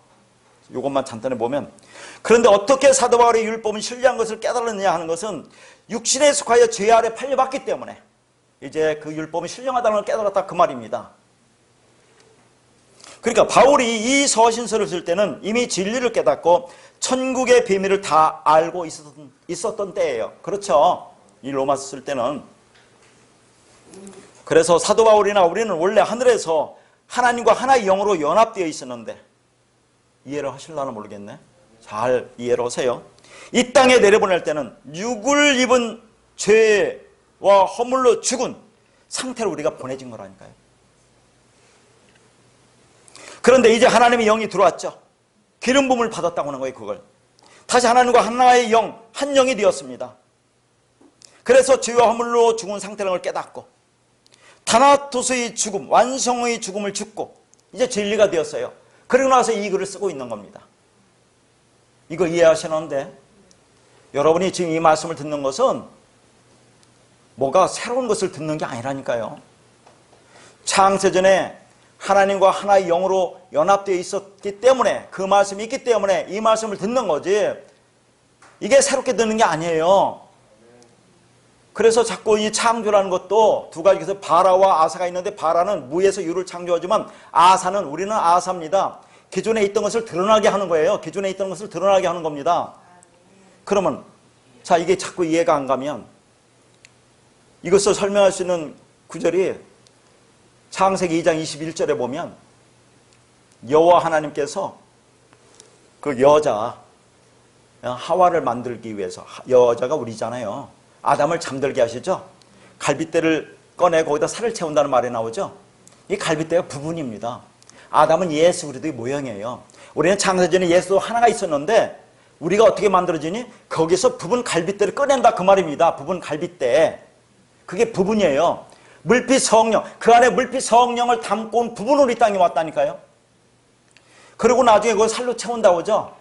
이것만 잔단해 보면, 그런데 어떻게 사도 바울이 율법은 신령한 것을 깨달았느냐 하는 것은 육신에 속하여 죄 아래 팔려봤기 때문에 이제 그 율법은 신령하다는 걸 깨달았다 그 말입니다. 그러니까 바울이 이 서신서를 쓸 때는 이미 진리를 깨닫고 천국의 비밀을 다 알고 있었던 때예요. 그렇죠. 이 로마서 쓸 때는. 그래서 사도 바울이나 우리는 원래 하늘에서 하나님과 하나의 영으로 연합되어 있었는데, 이해를 하실려나 모르겠네. 잘 이해를 하세요. 이 땅에 내려보낼 때는 육을 입은 죄와 허물로 죽은 상태로 우리가 보내진 거라니까요. 그런데 이제 하나님의 영이 들어왔죠. 기름 부음을 받았다고 하는 거예요. 그걸 다시 하나님과 하나의 영, 한 영이 되었습니다. 그래서 죄와 허물로 죽은 상태라는 걸 깨닫고 다나토스의 죽음, 완성의 죽음을 죽고 이제 진리가 되었어요. 그리고 나서 이 글을 쓰고 있는 겁니다. 이거 이해하시는데, 여러분이 지금 이 말씀을 듣는 것은 뭐가 새로운 것을 듣는 게 아니라니까요. 창세전에 하나님과 하나의 영으로 연합되어 있었기 때문에, 그 말씀이 있기 때문에 이 말씀을 듣는 거지, 이게 새롭게 듣는 게 아니에요. 그래서 자꾸 이 창조라는 것도 두 가지, 그래서 바라와 아사가 있는데, 바라는 무에서 유를 창조하지만 아사는, 우리는 아사입니다. 기존에 있던 것을 드러나게 하는 거예요. 기존에 있던 것을 드러나게 하는 겁니다. 그러면 자, 이게 자꾸 이해가 안 가면 이것을 설명할 수 있는 구절이 창세기 2장 21절에 보면 여호와 하나님께서 그 여자 하와를 만들기 위해서, 여자가 우리잖아요. 아담을 잠들게 하시죠. 갈빗대를 꺼내 거기다 살을 채운다는 말이 나오죠. 이 갈빗대가 부분입니다. 아담은 예수 그리스도의 모형이에요. 우리는 창세전에 예수 하나가 있었는데 우리가 어떻게 만들어지니? 거기서 부분 갈빗대를 꺼낸다 그 말입니다. 부분 갈빗대. 그게 부분이에요. 물빛 성령, 그 안에 물빛 성령을 담고 온 부분으로 이 땅에 왔다니까요. 그리고 나중에 그걸 살로 채운다고 하죠.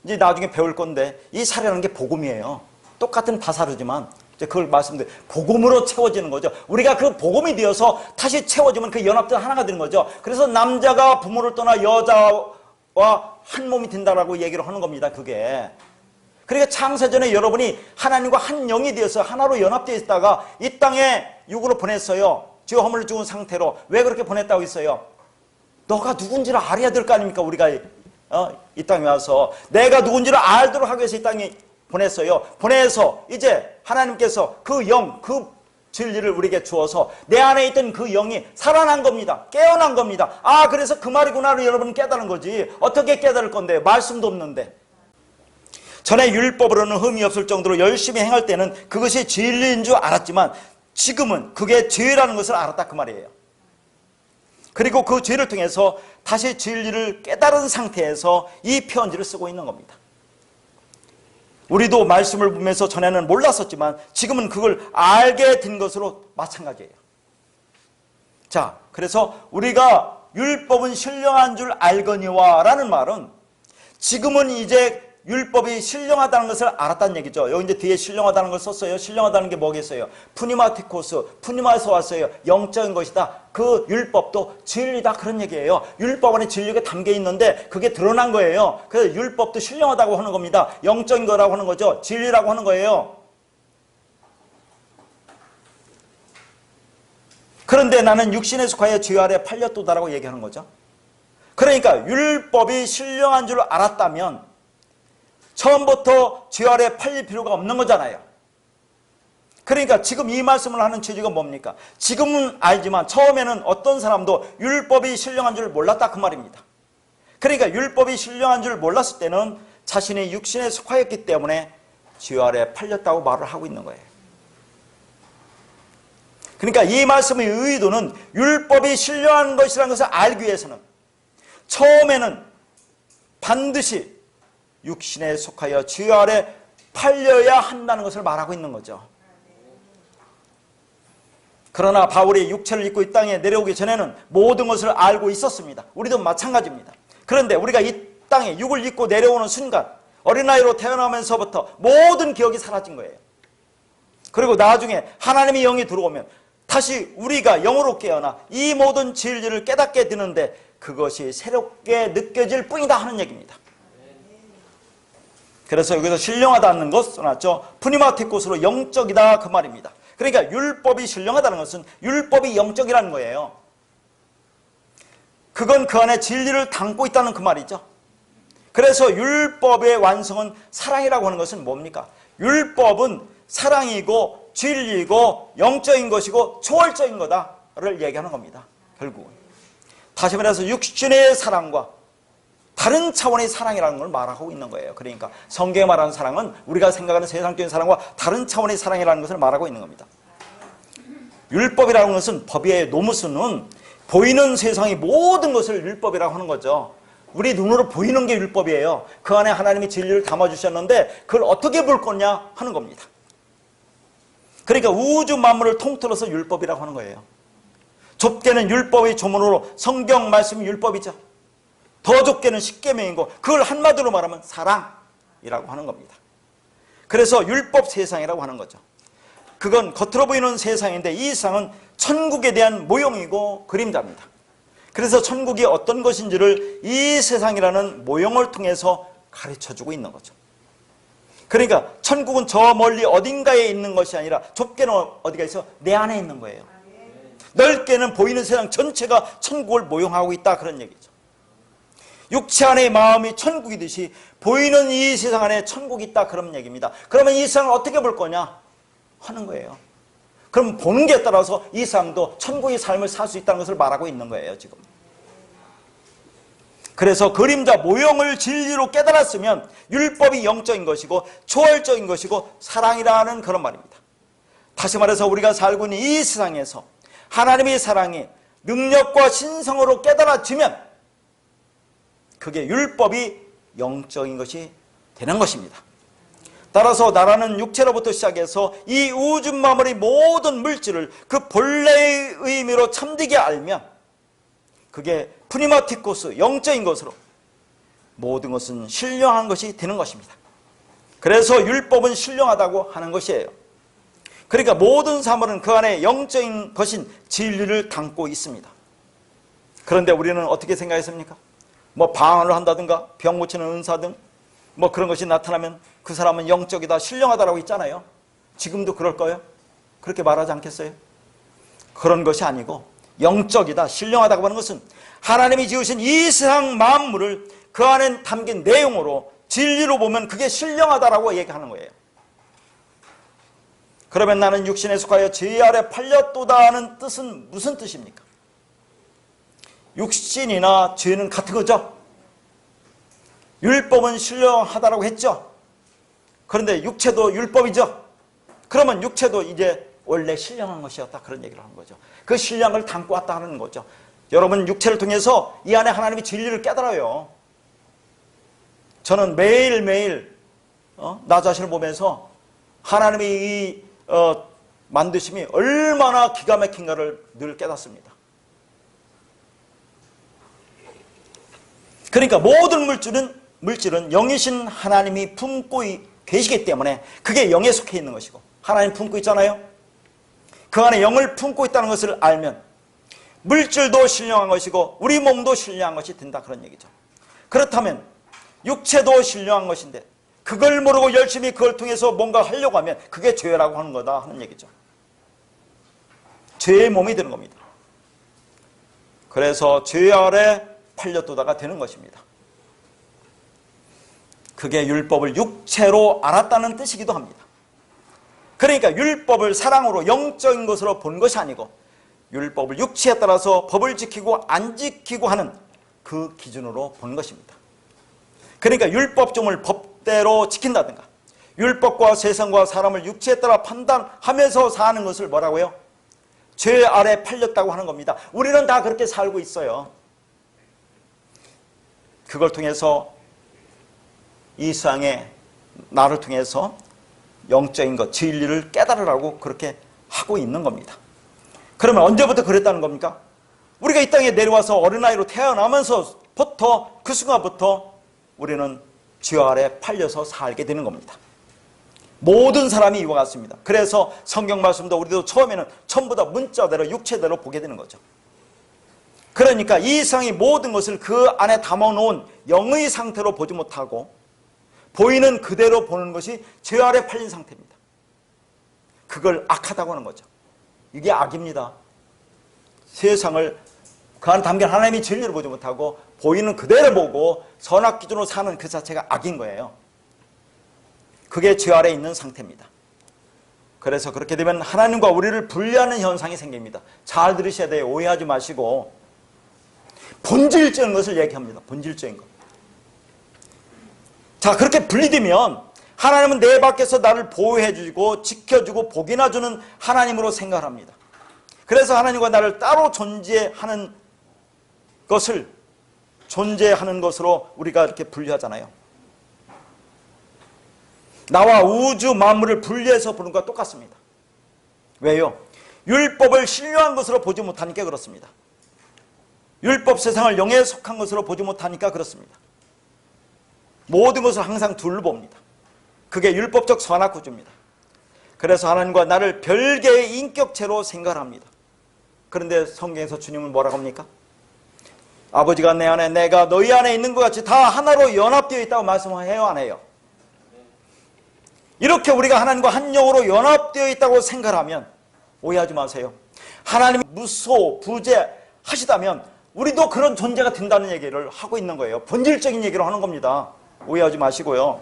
이제 나중에 배울 건데, 이 살이라는 게 복음이에요. 똑같은 다사르지만 이제 그걸 말씀드려요. 복음으로 채워지는 거죠. 우리가 그 복음이 되어서 다시 채워지면 그 연합된 하나가 되는 거죠. 그래서 남자가 부모를 떠나 여자와 한 몸이 된다라고 얘기를 하는 겁니다. 그게. 그러니까 창세전에 여러분이 하나님과 한 영이 되어서 하나로 연합되어 있다가 이 땅에 육으로 보냈어요. 죄 허물을 죽은 상태로. 왜 그렇게 보냈다고 했어요? 너가 누군지를 알아야 될 거 아닙니까? 우리가 이 땅에 와서 내가 누군지를 알도록 하기 위해서 이 땅에 보냈어요. 보내서 이제 하나님께서 그 영, 그 진리를 우리에게 주어서 내 안에 있던 그 영이 살아난 겁니다. 깨어난 겁니다. 아, 그래서 그 말이구나를 여러분은 깨달은 거지. 어떻게 깨달을 건데? 말씀도 없는데. 전에 율법으로는 흠이 없을 정도로 열심히 행할 때는 그것이 진리인 줄 알았지만 지금은 그게 죄라는 것을 알았다 그 말이에요. 그리고 그 죄를 통해서 다시 진리를 깨달은 상태에서 이 편지를 쓰고 있는 겁니다. 우리도 말씀을 보면서 전에는 몰랐었지만 지금은 그걸 알게 된 것으로 마찬가지예요. 자, 그래서 우리가 율법은 신령한 줄 알거니와 라는 말은 지금은 이제 율법이 신령하다는 것을 알았다는 얘기죠. 여기 이제 뒤에 신령하다는 걸 썼어요. 신령하다는 게 뭐겠어요? 푸니마티코스, 푸니마에서 왔어요. 영적인 것이다. 그 율법도 진리다, 그런 얘기예요. 율법 안에 진리가 담겨 있는데 그게 드러난 거예요. 그래서 율법도 신령하다고 하는 겁니다. 영적인 거라고 하는 거죠. 진리라고 하는 거예요. 그런데 나는 육신에 속하여 죄 아래 팔렸도다라고 얘기하는 거죠. 그러니까 율법이 신령한 줄 알았다면 처음부터 죄 아래 팔릴 필요가 없는 거잖아요. 그러니까 지금 이 말씀을 하는 취지가 뭡니까? 지금은 알지만 처음에는 어떤 사람도 율법이 신령한 줄 몰랐다, 그 말입니다. 그러니까 율법이 신령한 줄 몰랐을 때는 자신이 육신에 속하였기 때문에 죄 아래 팔렸다고 말을 하고 있는 거예요. 그러니까 이 말씀의 의도는 율법이 신령한 것이라는 것을 알기 위해서는 처음에는 반드시 육신에 속하여 죄 아래 팔려야 한다는 것을 말하고 있는 거죠. 그러나 바울이 육체를 입고 이 땅에 내려오기 전에는 모든 것을 알고 있었습니다. 우리도 마찬가지입니다. 그런데 우리가 이 땅에 육을 입고 내려오는 순간 어린아이로 태어나면서부터 모든 기억이 사라진 거예요. 그리고 나중에 하나님의 영이 들어오면 다시 우리가 영으로 깨어나 이 모든 진리를 깨닫게 되는데 그것이 새롭게 느껴질 뿐이다 하는 얘기입니다. 그래서 여기서 신령하다는 것 써놨죠. 푸니마티코스로 영적이다, 그 말입니다. 그러니까 율법이 신령하다는 것은 율법이 영적이라는 거예요. 그건 그 안에 진리를 담고 있다는 그 말이죠. 그래서 율법의 완성은 사랑이라고 하는 것은 뭡니까? 율법은 사랑이고 진리고 영적인 것이고 초월적인 거다를 얘기하는 겁니다. 결국은 다시 말해서 육신의 사랑과 다른 차원의 사랑이라는 걸 말하고 있는 거예요. 그러니까 성경에 말하는 사랑은 우리가 생각하는 세상적인 사랑과 다른 차원의 사랑이라는 것을 말하고 있는 겁니다. 율법이라는 것은 법의 노무스는 보이는 세상의 모든 것을 율법이라고 하는 거죠. 우리 눈으로 보이는 게 율법이에요. 그 안에 하나님이 진리를 담아주셨는데 그걸 어떻게 볼 거냐 하는 겁니다. 그러니까 우주 만물을 통틀어서 율법이라고 하는 거예요. 좁게는 율법의 조문으로 성경 말씀이 율법이죠. 더 좁게는 십계명이고 그걸 한마디로 말하면 사랑이라고 하는 겁니다. 그래서 율법 세상이라고 하는 거죠. 그건 겉으로 보이는 세상인데 이 세상은 천국에 대한 모형이고 그림자입니다. 그래서 천국이 어떤 것인지를 이 세상이라는 모형을 통해서 가르쳐주고 있는 거죠. 그러니까 천국은 저 멀리 어딘가에 있는 것이 아니라 좁게는 어디가 있어? 내 안에 있는 거예요. 넓게는 보이는 세상 전체가 천국을 모형하고 있다, 그런 얘기죠. 육체 안에 마음이 천국이듯이 보이는 이 세상 안에 천국이 있다, 그런 얘기입니다. 그러면 이 세상을 어떻게 볼 거냐 하는 거예요. 그럼 보는 게 따라서 이 세상도 천국의 삶을 살 수 있다는 것을 말하고 있는 거예요, 지금. 그래서 그림자 모형을 진리로 깨달았으면 율법이 영적인 것이고 초월적인 것이고 사랑이라는 그런 말입니다. 다시 말해서 우리가 살고 있는 이 세상에서 하나님의 사랑이 능력과 신성으로 깨달아지면 그게 율법이 영적인 것이 되는 것입니다. 따라서 나라는 육체로부터 시작해서 이 우주 만물의 모든 물질을 그 본래의 의미로 참되게 알면 그게 푸니마티코스, 영적인 것으로 모든 것은 신령한 것이 되는 것입니다. 그래서 율법은 신령하다고 하는 것이에요. 그러니까 모든 사물은 그 안에 영적인 것인 진리를 담고 있습니다. 그런데 우리는 어떻게 생각했습니까? 뭐 방언을 한다든가 병 고치는 은사 등 뭐 그런 것이 나타나면 그 사람은 영적이다, 신령하다라고 있잖아요. 지금도 그럴 거예요? 그렇게 말하지 않겠어요? 그런 것이 아니고 영적이다, 신령하다고 하는 것은 하나님이 지으신 이 세상 만물을 그 안에 담긴 내용으로 진리로 보면 그게 신령하다라고 얘기하는 거예요. 그러면 나는 육신에 속하여 죄 아래 팔렸도다 하는 뜻은 무슨 뜻입니까? 육신이나 죄는 같은 거죠. 율법은 신령하다라고 했죠. 그런데 육체도 율법이죠. 그러면 육체도 이제 원래 신령한 것이었다, 그런 얘기를 하는 거죠. 그 신령을 담고 왔다 하는 거죠. 여러분 육체를 통해서 이 안에 하나님의 진리를 깨달아요. 저는 매일매일 나 자신을 보면서 하나님의 이 만드심이 얼마나 기가 막힌가를 늘 깨닫습니다. 그러니까 모든 물질은 영이신 하나님이 품고 계시기 때문에 그게 영에 속해 있는 것이고, 하나님 품고 있잖아요. 그 안에 영을 품고 있다는 것을 알면 물질도 신령한 것이고 우리 몸도 신령한 것이 된다, 그런 얘기죠. 그렇다면 육체도 신령한 것인데 그걸 모르고 열심히 그걸 통해서 뭔가 하려고 하면 그게 죄라고 하는 거다 하는 얘기죠. 죄의 몸이 되는 겁니다. 그래서 죄 아래 팔렸도다가 되는 것입니다. 그게 율법을 육체로 알았다는 뜻이기도 합니다. 그러니까 율법을 사랑으로 영적인 것으로 본 것이 아니고 율법을 육체에 따라서 법을 지키고 안 지키고 하는 그 기준으로 본 것입니다. 그러니까 율법종을 법대로 지킨다든가 율법과 세상과 사람을 육체에 따라 판단하면서 사는 것을 뭐라고요? 죄 아래 팔렸다고 하는 겁니다. 우리는 다 그렇게 살고 있어요. 그걸 통해서 이 세상에 나를 통해서 영적인 것, 진리를 깨달으라고 그렇게 하고 있는 겁니다. 그러면 언제부터 그랬다는 겁니까? 우리가 이 땅에 내려와서 어린아이로 태어나면서부터 그 순간부터 우리는 죄 아래 팔려서 살게 되는 겁니다. 모든 사람이 이와 같습니다. 그래서 성경 말씀도 우리도 처음에는 전부 다 문자대로 육체대로 보게 되는 거죠. 그러니까 이 세상의 모든 것을 그 안에 담아놓은 영의 상태로 보지 못하고 보이는 그대로 보는 것이 죄 아래 팔린 상태입니다. 그걸 악하다고 하는 거죠. 이게 악입니다. 세상을 그 안에 담긴 하나님의 진리를 보지 못하고 보이는 그대로 보고 선악 기준으로 사는 그 자체가 악인 거예요. 그게 죄 아래에 있는 상태입니다. 그래서 그렇게 되면 하나님과 우리를 분리하는 현상이 생깁니다. 잘 들으셔야 돼요. 오해하지 마시고 본질적인 것을 얘기합니다. 본질적인 것. 자, 그렇게 분리되면 하나님은 내 밖에서 나를 보호해주고 지켜주고 복이나 주는 하나님으로 생각을 합니다. 그래서 하나님과 나를 따로 존재하는 것으로 우리가 이렇게 분리하잖아요. 나와 우주 만물을 분리해서 보는 것과 똑같습니다. 왜요? 율법을 신령한 것으로 보지 못하니까 그렇습니다. 율법 세상을 영에 속한 것으로 보지 못하니까 그렇습니다. 모든 것을 항상 둘로 봅니다. 그게 율법적 선악구조입니다. 그래서 하나님과 나를 별개의 인격체로 생각합니다. 그런데 성경에서 주님은 뭐라고 합니까? 아버지가 내 안에 내가 너희 안에 있는 것 같이 다 하나로 연합되어 있다고 말씀해요, 안 해요? 이렇게 우리가 하나님과 한 영으로 연합되어 있다고 생각하면 오해하지 마세요. 하나님이 무소, 부재하시다면 우리도 그런 존재가 된다는 얘기를 하고 있는 거예요. 본질적인 얘기를 하는 겁니다. 오해하지 마시고요.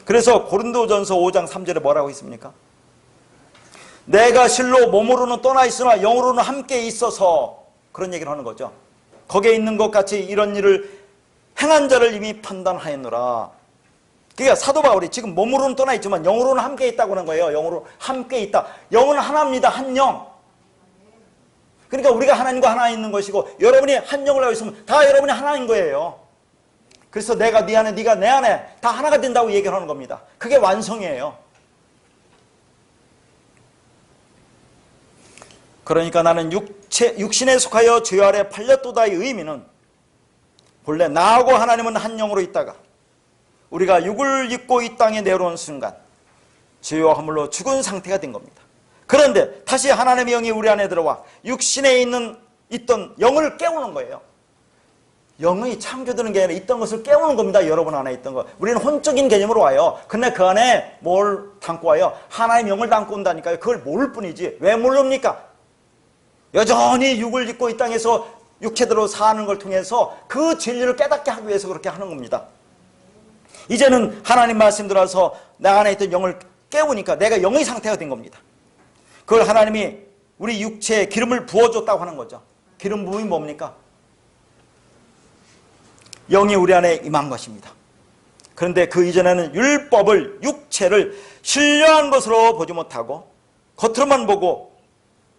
그래서 고린도전서 5장 3절에 뭐라고 있습니까? 내가 실로 몸으로는 떠나 있으나 영으로는 함께 있어서, 그런 얘기를 하는 거죠. 거기에 있는 것 같이 이런 일을 행한 자를 이미 판단하였노라. 그러니까 사도 바울이 지금 몸으로는 떠나 있지만 영으로는 함께 있다고 하는 거예요. 영으로 함께 있다. 영은 하나입니다. 한 영. 그러니까 우리가 하나님과 하나 있는 것이고 여러분이 한 영을 알고 있으면 다 여러분이 하나인 거예요. 그래서 내가 네 안에, 네가 내 안에 다 하나가 된다고 얘기를 하는 겁니다. 그게 완성이에요. 그러니까 나는 육신에 속하여 죄 아래 팔렸도다의 의미는 본래 나하고 하나님은 한 영으로 있다가 우리가 육을 입고 이 땅에 내려온 순간 죄와 허물로 죽은 상태가 된 겁니다. 그런데 다시 하나님의 영이 우리 안에 들어와 육신에 있던 영을 깨우는 거예요. 영이 창조되는 게 아니라 있던 것을 깨우는 겁니다. 여러분 안에 있던 거. 우리는 혼적인 개념으로 와요. 근데 그 안에 뭘 담고 와요? 하나님의 영을 담고 온다니까요. 그걸 모를 뿐이지. 왜 모릅니까? 여전히 육을 입고 이 땅에서 육체대로 사는 걸 통해서 그 진리를 깨닫게 하기 위해서 그렇게 하는 겁니다. 이제는 하나님 말씀 들어서 내 안에 있던 영을 깨우니까 내가 영의 상태가 된 겁니다. 그걸 하나님이 우리 육체에 기름을 부어줬다고 하는 거죠. 기름 부음이 뭡니까? 영이 우리 안에 임한 것입니다. 그런데 그 이전에는 율법을, 육체를 신령한 것으로 보지 못하고 겉으로만 보고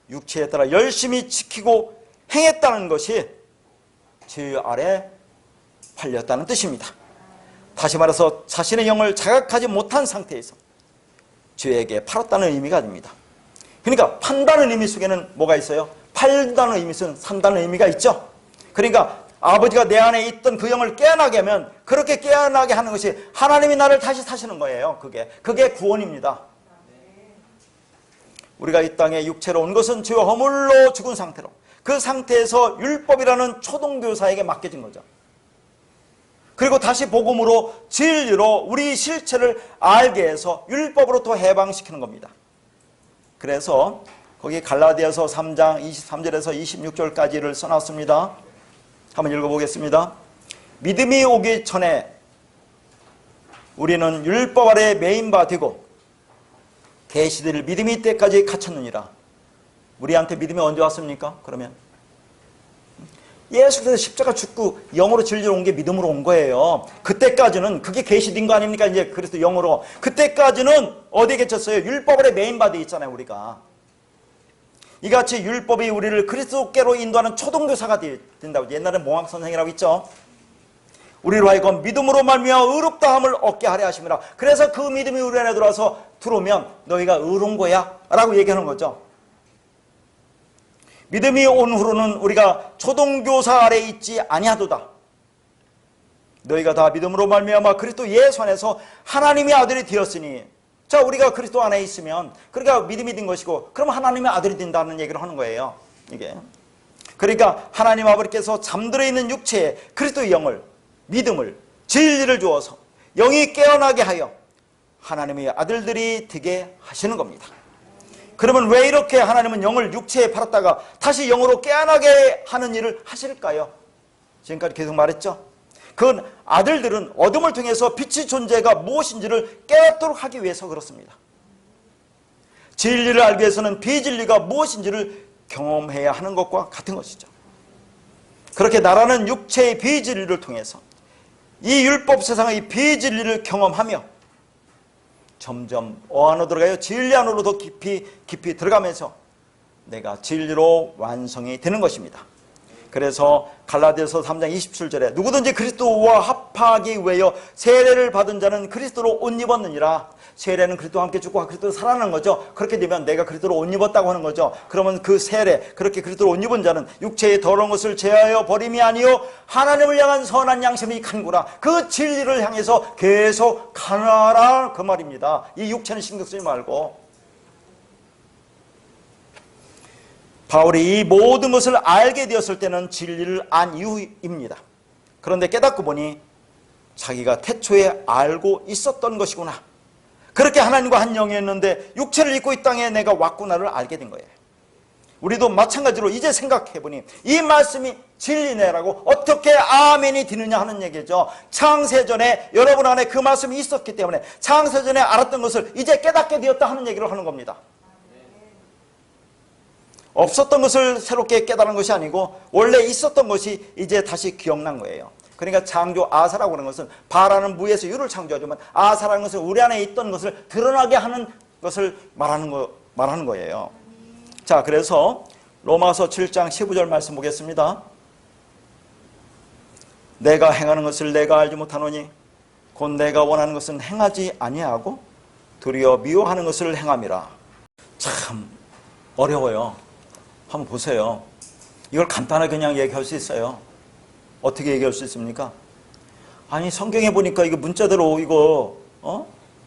육체에 따라 열심히 지키고 행했다는 것이 죄 아래 팔렸다는 뜻입니다. 다시 말해서 자신의 영을 자각하지 못한 상태에서 죄에게 팔았다는 의미가 됩니다. 그러니까 판다는 의미 속에는 뭐가 있어요? 팔다는 의미 속에는 산다는 의미가 있죠. 그러니까 아버지가 내 안에 있던 그 영을 깨어나게 하면 그렇게 깨어나게 하는 것이 하나님이 나를 다시 사시는 거예요. 그게 구원입니다. 우리가 이 땅에 육체로 온 것은 죄와 허물로 죽은 상태로 그 상태에서 율법이라는 초동교사에게 맡겨진 거죠. 그리고 다시 복음으로 진리로 우리 실체를 알게 해서 율법으로부터 해방시키는 겁니다. 그래서 거기 갈라디아서 3장 23절에서 26절까지를 써놨습니다. 한번 읽어보겠습니다. 믿음이 오기 전에 우리는 율법 아래 매인 바 되고 계시될 믿음이 때까지 갇혔느니라. 우리한테 믿음이 언제 왔습니까? 그러면 예수께서 십자가 죽고 영으로 진리로 온 게 믿음으로 온 거예요. 그때까지는 그게 계시된 거 아닙니까? 이제 그래서 영으로 그때까지는 어디에 갇혔어요? 율법 아래 매인 바 돼 있잖아요. 우리가 이같이 율법이 우리를 그리스도께로 인도하는 초동교사가 된다고. 옛날에 몽학 선생이라고 있죠. 우리로 하여금 믿음으로 말미암아 의롭다함을 얻게 하려 하심이라. 그래서 그 믿음이 우리 안에 들어오면 너희가 의로운 거야 라고 얘기하는 거죠. 믿음이 온 후로는 우리가 초동교사 아래 있지 아니하도다. 너희가 다 믿음으로 말미암아 그리스도 예수 안에서 하나님의 아들이 되었으니. 자, 우리가 그리스도 안에 있으면 그러니까 믿음이 된 것이고 그럼 하나님의 아들이 된다는 얘기를 하는 거예요. 이게 그러니까 하나님 아버지께서 잠들어 있는 육체에 그리스도의 영을, 믿음을, 진리를 주어서 영이 깨어나게 하여 하나님의 아들들이 되게 하시는 겁니다. 그러면 왜 이렇게 하나님은 영을 육체에 팔았다가 다시 영으로 깨어나게 하는 일을 하실까요? 지금까지 계속 말했죠. 그 아들들은 어둠을 통해서 빛의 존재가 무엇인지를 깨닫도록 하기 위해서 그렇습니다. 진리를 알기 위해서는 비진리가 무엇인지를 경험해야 하는 것과 같은 것이죠. 그렇게 나라는 육체의 비진리를 통해서 이 율법 세상의 비진리를 경험하며 점점 안으로 들어가요. 진리 안으로 더 깊이 들어가면서 내가 진리로 완성이 되는 것입니다. 그래서 갈라디아서 3장 27절에 누구든지 그리스도와 합하기 위하여 세례를 받은 자는 그리스도로 옷 입었느니라. 세례는 그리스도와 함께 죽고 그리스도로 살아나는 거죠. 그렇게 되면 내가 그리스도로 옷 입었다고 하는 거죠. 그러면 그 세례, 그렇게 그리스도로 옷 입은 자는 육체의 더러운 것을 제하여 버림이 아니요 하나님을 향한 선한 양심이 간구라. 그 진리를 향해서 계속 가라 그 말입니다. 이 육체는 신경 쓰지 말고. 바울이 이 모든 것을 알게 되었을 때는 진리를 안 이후입니다. 그런데 깨닫고 보니 자기가 태초에 알고 있었던 것이구나. 그렇게 하나님과 한 영이었는데 육체를 입고 이 땅에 내가 왔구나를 알게 된 거예요. 우리도 마찬가지로 이제 생각해보니 이 말씀이 진리네라고 어떻게 아멘이 되느냐 하는 얘기죠. 창세전에 여러분 안에 그 말씀이 있었기 때문에 창세전에 알았던 것을 이제 깨닫게 되었다 하는 얘기를 하는 겁니다. 없었던 것을 새롭게 깨달은 것이 아니고 원래 있었던 것이 이제 다시 기억난 거예요. 그러니까 창조 아사라고 하는 것은 바라는 무에서 유를 창조하지만 아사라는 것은 우리 안에 있던 것을 드러나게 하는 것을 말하는 거예요. 자, 그래서 로마서 7장 15절 말씀 보겠습니다. 내가 행하는 것을 내가 알지 못하노니 곧 내가 원하는 것은 행하지 아니하고 도리어 미워하는 것을 행함이라. 참 어려워요. 한번 보세요. 이걸 간단하게 그냥 얘기할 수 있어요. 어떻게 얘기할 수 있습니까? 아니 성경에 보니까 이거 문자대로 이거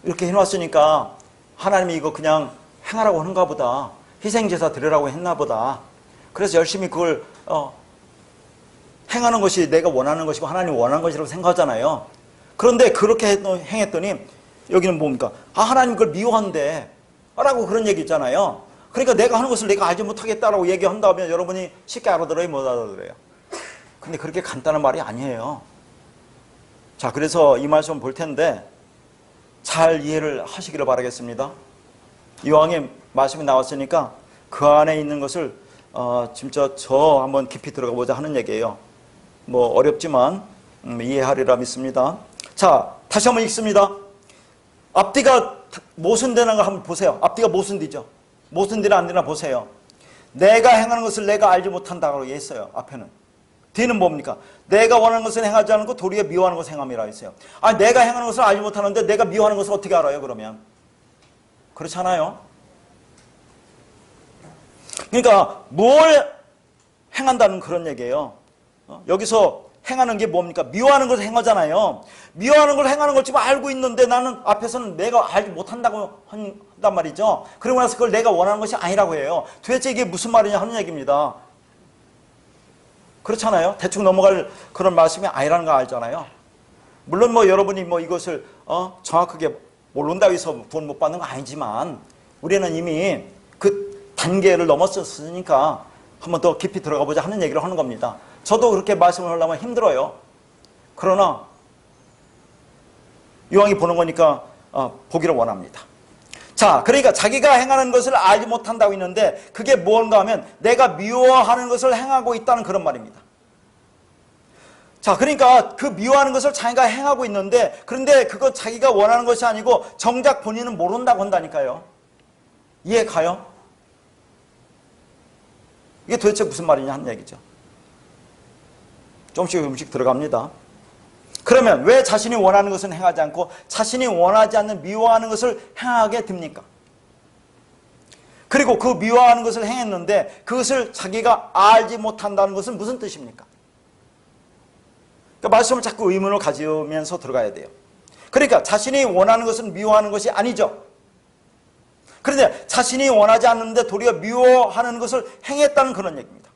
이렇게 해놨으니까 하나님이 이거 그냥 행하라고 하는가 보다. 희생제사 드리라고 했나 보다. 그래서 열심히 그걸 행하는 것이 내가 원하는 것이고 하나님이 원하는 것이라고 생각하잖아요. 그런데 그렇게 행했더니 여기는 뭡니까? 하나님 그걸 미워한대 라고 그런 얘기 있잖아요. 그러니까 내가 하는 것을 내가 알지 못하겠다라고 얘기한다면 여러분이 쉽게 알아들어요? 못 알아들어요? 근데 그렇게 간단한 말이 아니에요. 자, 그래서 이 말씀 볼 텐데 잘 이해를 하시기를 바라겠습니다. 이왕에 말씀이 나왔으니까 그 안에 있는 것을 진짜 저 한번 깊이 들어가 보자 하는 얘기예요. 뭐 어렵지만 이해하리라 믿습니다. 자, 다시 한번 읽습니다. 앞뒤가 모순되는 거 한번 보세요. 앞뒤가 모순되죠. 모순되나 안 되나 보세요. 내가 행하는 것을 내가 알지 못한다고 했어요. 앞에는. 뒤는 뭡니까? 내가 원하는 것을 행하지 않고 도리어 미워하는 것을 행함이라 했어요. 아니 내가 행하는 것을 알지 못하는데 내가 미워하는 것을 어떻게 알아요 그러면? 그렇잖아요. 그러니까 뭘 행한다는 그런 얘기예요. 여기서 행하는 게 뭡니까? 미워하는 것을 행하잖아요. 미워하는 걸 행하는 걸 지금 알고 있는데 나는 앞에서는 내가 알지 못한다고 한단 말이죠. 그러고 나서 그걸 내가 원하는 것이 아니라고 해요. 도대체 이게 무슨 말이냐 하는 얘기입니다. 그렇잖아요. 대충 넘어갈 그런 말씀이 아니라는 거 알잖아요. 물론 뭐 여러분이 뭐 이것을 정확하게 모른다고 해서 구원 못 받는 거 아니지만 우리는 이미 그 단계를 넘었었으니까 한번 더 깊이 들어가 보자 하는 얘기를 하는 겁니다. 저도 그렇게 말씀을 하려면 힘들어요. 그러나 이왕이 보는 거니까 보기를 원합니다. 자, 그러니까 자기가 행하는 것을 알지 못한다고 했는데 그게 뭔가 하면 내가 미워하는 것을 행하고 있다는 그런 말입니다. 자, 그러니까 그 미워하는 것을 자기가 행하고 있는데 그런데 그거 자기가 원하는 것이 아니고 정작 본인은 모른다고 한다니까요. 이해 가요? 이게 도대체 무슨 말이냐 하는 얘기죠. 조금씩 들어갑니다. 그러면 왜 자신이 원하는 것은 행하지 않고 자신이 원하지 않는 미워하는 것을 행하게 됩니까? 그리고 그 미워하는 것을 행했는데 그것을 자기가 알지 못한다는 것은 무슨 뜻입니까? 그러니까 말씀을 자꾸 의문을 가지면서 들어가야 돼요. 그러니까 자신이 원하는 것은 미워하는 것이 아니죠. 그런데 자신이 원하지 않는데 도리어 미워하는 것을 행했다는 그런 얘기입니다.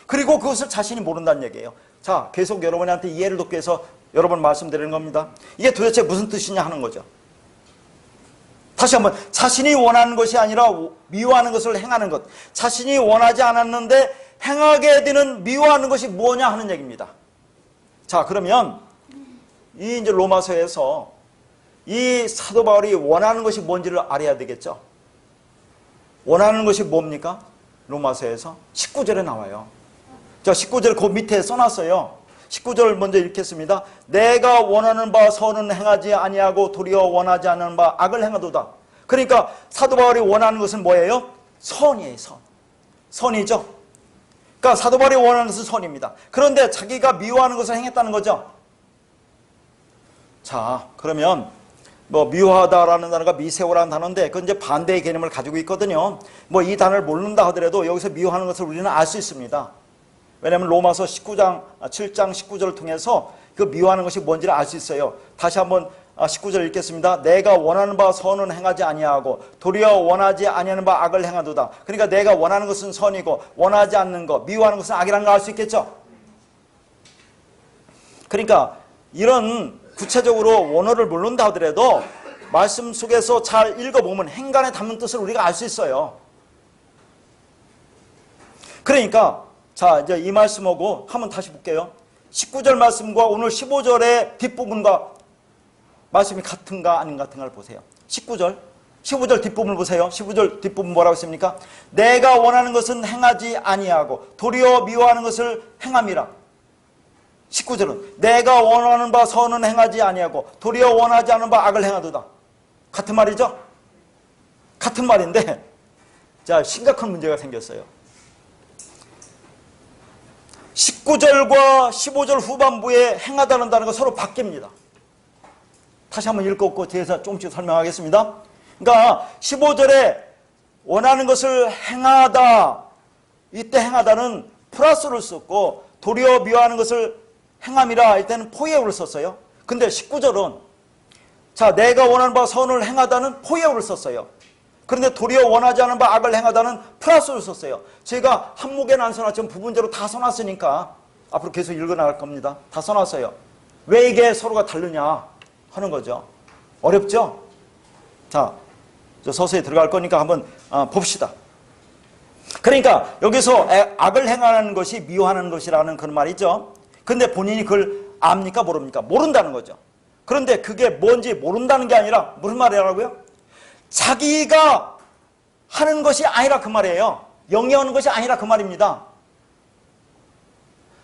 그리고 그것을 자신이 모른다는 얘기예요. 자, 계속 여러분한테 이해를 돕기 위해서 여러 번 말씀드리는 겁니다. 이게 도대체 무슨 뜻이냐 하는 거죠. 다시 한번 자신이 원하는 것이 아니라 미워하는 것을 행하는 것. 자신이 원하지 않았는데 행하게 되는 미워하는 것이 뭐냐 하는 얘기입니다. 자, 그러면 이 이제 로마서에서 이 사도 바울이 원하는 것이 뭔지를 알아야 되겠죠. 원하는 것이 뭡니까? 로마서에서 19절에 나와요. 자, 19절 그 밑에 써놨어요. 19절 먼저 읽겠습니다. 내가 원하는 바 선은 행하지 아니하고 도리어 원하지 않는 바 악을 행하도다. 그러니까 사도 바울이 원하는 것은 뭐예요? 선이에요. 선이죠. 그러니까 사도 바울이 원하는 것은 선입니다. 그런데 자기가 미워하는 것을 행했다는 거죠. 자, 그러면 뭐 미워하다라는 단어가 미세오라는 단어인데 그건 이제 반대의 개념을 가지고 있거든요. 뭐 이 단어를 모른다 하더라도 여기서 미워하는 것을 우리는 알 수 있습니다. 왜냐하면 로마서 7장 19절을 통해서 그 미워하는 것이 뭔지를 알 수 있어요. 다시 한번 19절 읽겠습니다. 내가 원하는 바 선은 행하지 아니하고 도리어 원하지 아니하는 바 악을 행하도다. 그러니까 내가 원하는 것은 선이고 원하지 않는 것, 미워하는 것은 악이라는 걸 알 수 있겠죠. 그러니까 이런 구체적으로 원어를 모른다 하더라도 말씀 속에서 잘 읽어보면 행간에 담는 뜻을 우리가 알 수 있어요. 그러니까 자, 이제 이 말씀하고 한번 다시 볼게요. 19절 말씀과 오늘 15절의 뒷부분과 말씀이 같은가 아닌 같은가를 보세요. 15절 뒷부분을 보세요. 15절 뒷부분 뭐라고 했습니까? 내가 원하는 것은 행하지 아니하고 도리어 미워하는 것을 행함이라. 19절은 내가 원하는 바 선은 행하지 아니하고 도리어 원하지 않은 바 악을 행하도다. 같은 말이죠? 같은 말인데 자, 심각한 문제가 생겼어요. 19절과 15절 후반부에 행하다는 단어가 서로 바뀝니다. 다시 한번 읽고 뒤에서 조금씩 설명하겠습니다. 그러니까 15절에 원하는 것을 행하다, 이때 행하다는 플러스를 썼고 도리어 미워하는 것을 행함이라 이때는 포이에오를 썼어요. 근데 19절은 자, 내가 원하는 바 선을 행하다는 포이에오를 썼어요. 그런데 도리어 원하지 않은 바 악을 행하다는 플러스를 썼어요. 제가 한목에는 안 써놨지만 부분적으로 다 써놨으니까 앞으로 계속 읽어나갈 겁니다. 다 써놨어요. 왜 이게 서로가 다르냐 하는 거죠. 어렵죠? 자, 서서히 들어갈 거니까 한번 봅시다. 그러니까 여기서 악을 행하는 것이 미워하는 것이라는 그런 말이죠. 근데 본인이 그걸 압니까 모릅니까? 모른다는 거죠. 그런데 그게 뭔지 모른다는 게 아니라 무슨 말이라고요? 자기가 하는 것이 아니라 그 말이에요. 영위하는 것이 아니라 그 말입니다.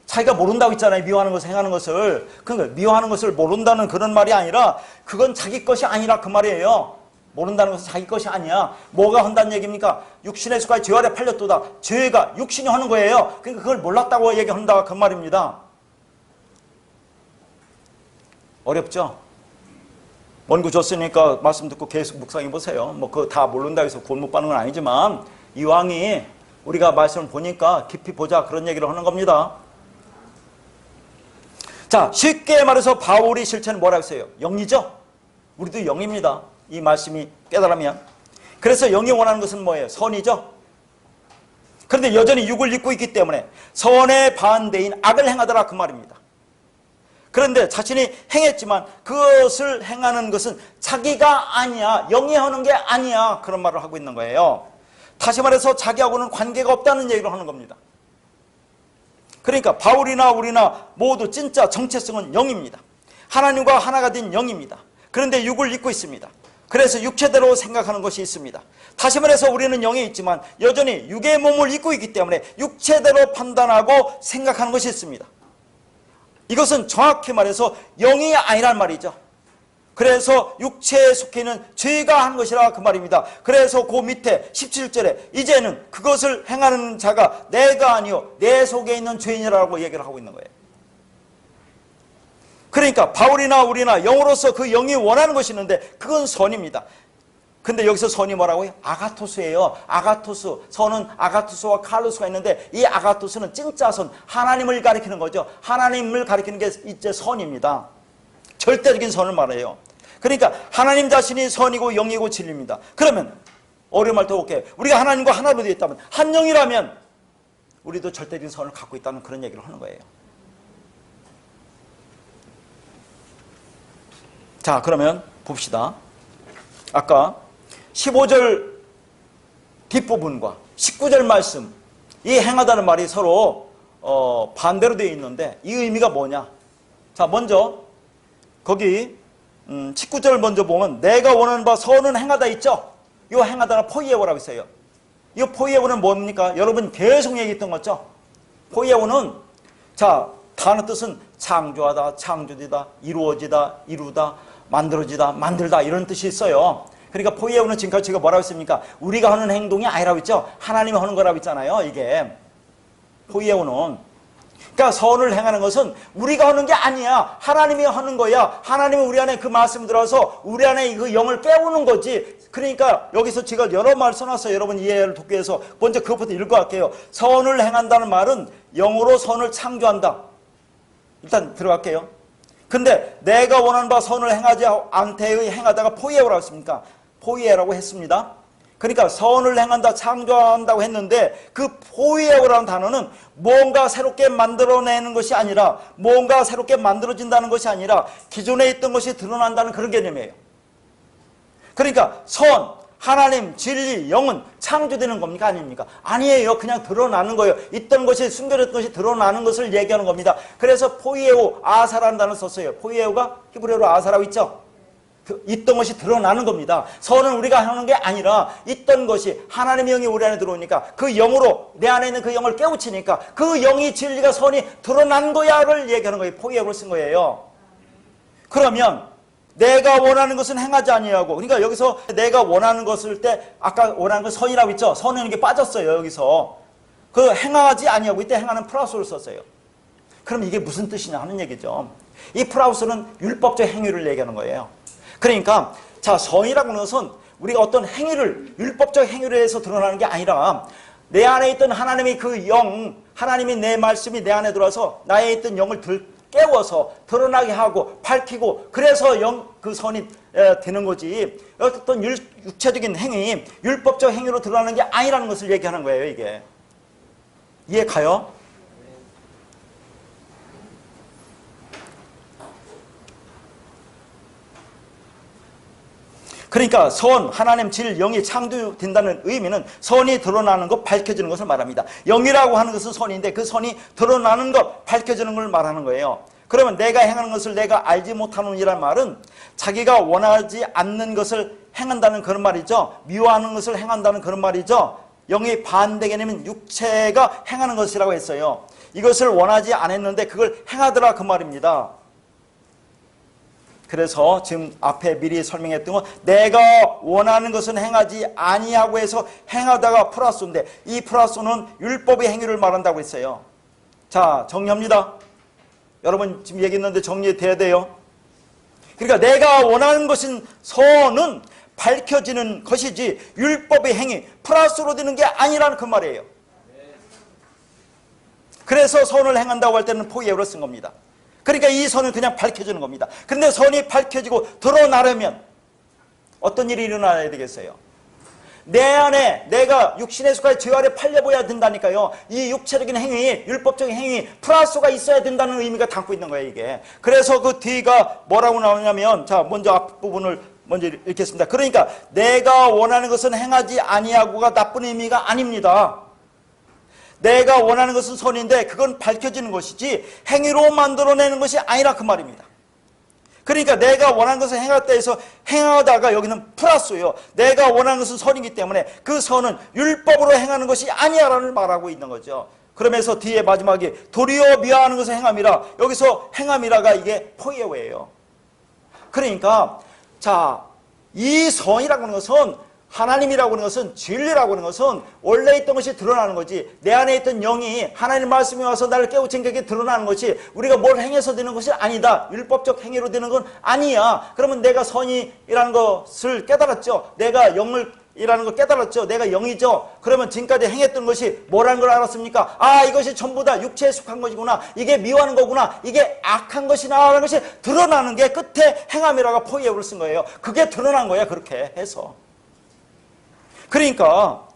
자기가 모른다고 했잖아요. 미워하는 것을 행하는 것을. 그러니까 미워하는 것을 모른다는 그런 말이 아니라 그건 자기 것이 아니라 그 말이에요. 모른다는 것은 자기 것이 아니야. 뭐가 한다는 얘기입니까? 육신의 습관이 죄 아래 팔렸도다. 죄가 육신이 하는 거예요. 그러니까 그걸 몰랐다고 얘기한다 그 말입니다. 어렵죠? 원고 줬으니까 말씀 듣고 계속 묵상해 보세요. 뭐 그거 다 모른다고 해서 구원 못 받는 건 아니지만 이왕이 우리가 말씀을 보니까 깊이 보자 그런 얘기를 하는 겁니다. 자, 쉽게 말해서 바울이 실체는 뭐라고 했어요? 영이죠? 우리도 영입니다. 이 말씀이 깨달으면. 그래서 영이 원하는 것은 뭐예요? 선이죠? 그런데 여전히 육을 입고 있기 때문에 선의 반대인 악을 행하더라 그 말입니다. 그런데 자신이 행했지만 그것을 행하는 것은 자기가 아니야. 영이 하는 게 아니야. 그런 말을 하고 있는 거예요. 다시 말해서 자기하고는 관계가 없다는 얘기를 하는 겁니다. 그러니까 바울이나 우리나 모두 진짜 정체성은 영입니다. 하나님과 하나가 된 영입니다. 그런데 육을 입고 있습니다. 그래서 육체대로 생각하는 것이 있습니다. 다시 말해서 우리는 영이 있지만 여전히 육의 몸을 입고 있기 때문에 육체대로 판단하고 생각하는 것이 있습니다. 이것은 정확히 말해서 영이 아니란 말이죠. 그래서 육체에 속해 있는 죄가 한 것이라 그 말입니다. 그래서 그 밑에 17절에 이제는 그것을 행하는 자가 내가 아니요 내 속에 있는 죄인이라고 얘기를 하고 있는 거예요. 그러니까 바울이나 우리나 영으로서 그 영이 원하는 것이 있는데 그건 선입니다. 근데 여기서 선이 뭐라고요? 아가토스예요. 아가토스. 선은 아가토스와 칼로스가 있는데 이 아가토스는 진짜 선, 하나님을 가리키는 거죠. 하나님을 가리키는 게 이제 선입니다. 절대적인 선을 말해요. 그러니까 하나님 자신이 선이고 영이고 진리입니다. 그러면 어려운 말 더 볼게요. 우리가 하나님과 하나로 되어 있다면 한 영이라면 우리도 절대적인 선을 갖고 있다는 그런 얘기를 하는 거예요. 자, 그러면 봅시다. 아까 15절 뒷부분과 19절 말씀, 이 행하다는 말이 서로 반대로 되어 있는데 이 의미가 뭐냐? 자, 먼저 거기 19절 먼저 보면 내가 원하는 바 선은 행하다 있죠? 이 행하다가 포이에오라고 있어요. 이 포이에오는 뭡니까? 여러분 계속 얘기했던 거죠? 포이에오는 자, 단어 뜻은 창조하다, 창조되다, 이루어지다, 이루다, 만들어지다, 만들다 이런 뜻이 있어요. 그러니까 포이에오는 지금까지 제가 뭐라고 했습니까? 우리가 하는 행동이 아니라고 했죠? 하나님이 하는 거라고 했잖아요. 이게 포이에오는. 그러니까 선을 행하는 것은 우리가 하는 게 아니야. 하나님이 하는 거야. 하나님은 우리 안에 그 말씀 들어서 우리 안에 그 영을 깨우는 거지. 그러니까 여기서 제가 여러 말 써놨어요. 여러분 이해를 돕기 위해서 먼저 그것부터 읽어갈게요. 선을 행한다는 말은 영으로 선을 창조한다. 일단 들어갈게요. 근데 내가 원하는 바 선을 행하지 않대의 행하다가 포이에오라고 했습니까? 포이에라고 했습니다. 그러니까 선을 행한다, 창조한다고 했는데 그 포이에오라는 단어는 뭔가 새롭게 만들어내는 것이 아니라 뭔가 새롭게 만들어진다는 것이 아니라 기존에 있던 것이 드러난다는 그런 개념이에요. 그러니까 선, 하나님, 진리, 영은 창조되는 겁니까? 아닙니까? 아니에요. 그냥 드러나는 거예요. 있던 것이 숨겨졌던 것이 드러나는 것을 얘기하는 겁니다. 그래서 포이에오, 아사라는 단어를 썼어요. 포이에오가 히브리어로 아사라고 있죠? 있던 것이 드러나는 겁니다. 선은 우리가 하는 게 아니라 있던 것이 하나님의 영이 우리 안에 들어오니까 그 영으로 내 안에 있는 그 영을 깨우치니까 그 영이 진리가 선이 드러난 거야를 얘기하는 거예요. 포이에오를 쓴 거예요. 그러면 내가 원하는 것은 행하지 아니하고, 그러니까 여기서 내가 원하는 것을 때 아까 원하는 건 선이라고 했죠. 선은 이게 빠졌어요. 여기서 그 행하지 아니하고 이때 행하는 프라우스를 썼어요. 그럼 이게 무슨 뜻이냐 하는 얘기죠. 이 프라우스는 율법적 행위를 얘기하는 거예요. 그러니까 자, 선이라고 하는 것은 우리가 어떤 행위를 율법적 행위를 해서 드러나는 게 아니라 내 안에 있던 하나님의 그 영, 하나님이 내 말씀이 내 안에 들어와서 나에 있던 영을 깨워서 드러나게 하고 밝히고 그래서 그 선이 되는 거지. 어떤 육체적인 행위, 율법적 행위로 드러나는 게 아니라는 것을 얘기하는 거예요. 이게 이해 가요? 그러니까 선, 하나님, 질, 영이 창조된다는 의미는 선이 드러나는 것, 밝혀지는 것을 말합니다. 영이라고 하는 것은 선인데 그 선이 드러나는 것, 밝혀지는 걸 말하는 거예요. 그러면 내가 행하는 것을 내가 알지 못하느니란 말은 자기가 원하지 않는 것을 행한다는 그런 말이죠. 미워하는 것을 행한다는 그런 말이죠. 영의 반대 개념인 육체가 행하는 것이라고 했어요. 이것을 원하지 않았는데 그걸 행하더라 그 말입니다. 그래서 지금 앞에 미리 설명했던 건 내가 원하는 것은 행하지 아니하고 해서 행하다가 플러스인데 이 플러스는 율법의 행위를 말한다고 했어요. 자, 정리합니다. 여러분 지금 얘기했는데 정리돼야 돼요. 그러니까 내가 원하는 것인 선은 밝혀지는 것이지 율법의 행위 플러스로 되는 게 아니라는 그 말이에요. 그래서 선을 행한다고 할 때는 포이에오로 쓴 겁니다. 그러니까 이 선은 그냥 밝혀지는 겁니다. 그런데 선이 밝혀지고 드러나려면 어떤 일이 일어나야 되겠어요? 내 안에 내가 육신의 속하여 죄 아래 팔려보야 된다니까요. 이 육체적인 행위, 율법적인 행위 플러스가 있어야 된다는 의미가 담고 있는 거예요, 이게. 그래서 그 뒤가 뭐라고 나오냐면, 자, 먼저 앞부분을 먼저 읽겠습니다. 그러니까 내가 원하는 것은 행하지 아니하고가 나쁜 의미가 아닙니다. 내가 원하는 것은 선인데 그건 밝혀지는 것이지 행위로 만들어내는 것이 아니라 그 말입니다. 그러니까 내가 원하는 것을 행할 때에서 행하다가 여기는 플러스예요. 내가 원하는 것은 선이기 때문에 그 선은 율법으로 행하는 것이 아니야라는 말하고 있는 거죠. 그러면서 뒤에 마지막에 도리어 미워하는 것을 행함이라, 여기서 행함이라가 이게 포예어예요. 그러니까 자, 이 선이라고 하는 것은, 하나님이라고 하는 것은, 진리라고 하는 것은 원래 있던 것이 드러나는 거지, 내 안에 있던 영이 하나님 말씀이 와서 나를 깨우친 게 드러나는 것이 우리가 뭘 행해서 되는 것이 아니다. 율법적 행위로 되는 건 아니야. 그러면 내가 선이라는 것을 깨달았죠. 내가 영이라는 걸 깨달았죠. 내가 영이죠. 그러면 지금까지 행했던 것이 뭐라는 걸 알았습니까? 아, 이것이 전부 다 육체에 속한 것이구나. 이게 미워하는 거구나. 이게 악한 것이나 하는 것이 드러나는 게 끝에 행함이라고 포이어를 쓴 거예요. 그게 드러난 거야, 그렇게 해서. 그러니까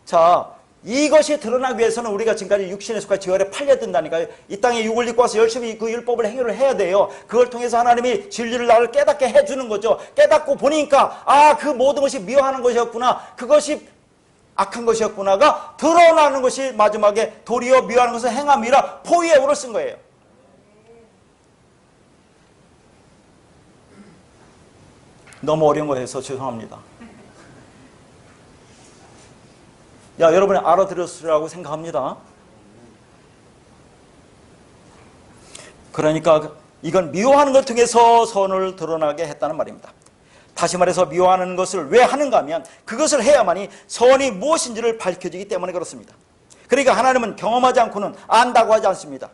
자, 이것이 드러나기 위해서는 우리가 지금까지 육신에 속한 죄 아래 팔려든다니까요. 이 땅에 육을 입고 와서 열심히 그 율법을 행위를 해야 돼요. 그걸 통해서 하나님이 진리를 나를 깨닫게 해주는 거죠. 깨닫고 보니까 아, 그 모든 것이 미워하는 것이었구나, 그것이 악한 것이었구나가 드러나는 것이 마지막에 도리어 미워하는 것을 행함이라 포이에오를 쓴 거예요. 너무 어려운 거 해서 죄송합니다. 야, 여러분이 알아들었으라고 생각합니다. 그러니까 이건 미워하는 걸 통해서 선을 드러나게 했다는 말입니다. 다시 말해서 미워하는 것을 왜 하는가 하면 그것을 해야만이 선이 무엇인지를 밝혀지기 때문에 그렇습니다. 그러니까 하나님은 경험하지 않고는 안다고 하지 않습니다.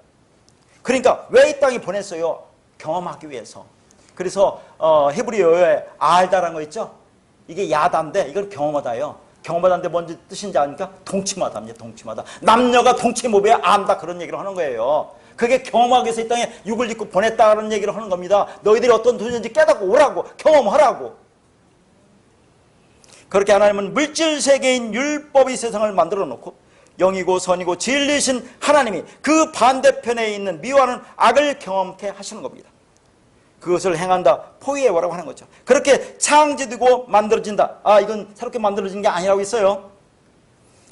그러니까 왜 이 땅에 보냈어요? 경험하기 위해서. 그래서 히브리어에 알다라는 거 있죠? 이게 야다인데 이건 경험하다예요. 경험하다는데 뭔 뜻인지 아니까? 동침하다입니다. 동침하다. 남녀가 동침호흡에 안다, 그런 얘기를 하는 거예요. 그게 경험하기 위해서 이 땅에 육을 입고 보냈다는 얘기를 하는 겁니다. 너희들이 어떤 존재인지 깨닫고 오라고, 경험하라고. 그렇게 하나님은 물질 세계인 율법이 세상을 만들어 놓고 영이고 선이고 진리신 하나님이 그 반대편에 있는 미워하는 악을 경험케 하시는 겁니다. 그것을 행한다, 포이에오라고 하는 거죠. 그렇게 창조되고 만들어진다. 아, 이건 새롭게 만들어진 게 아니라고 있어요.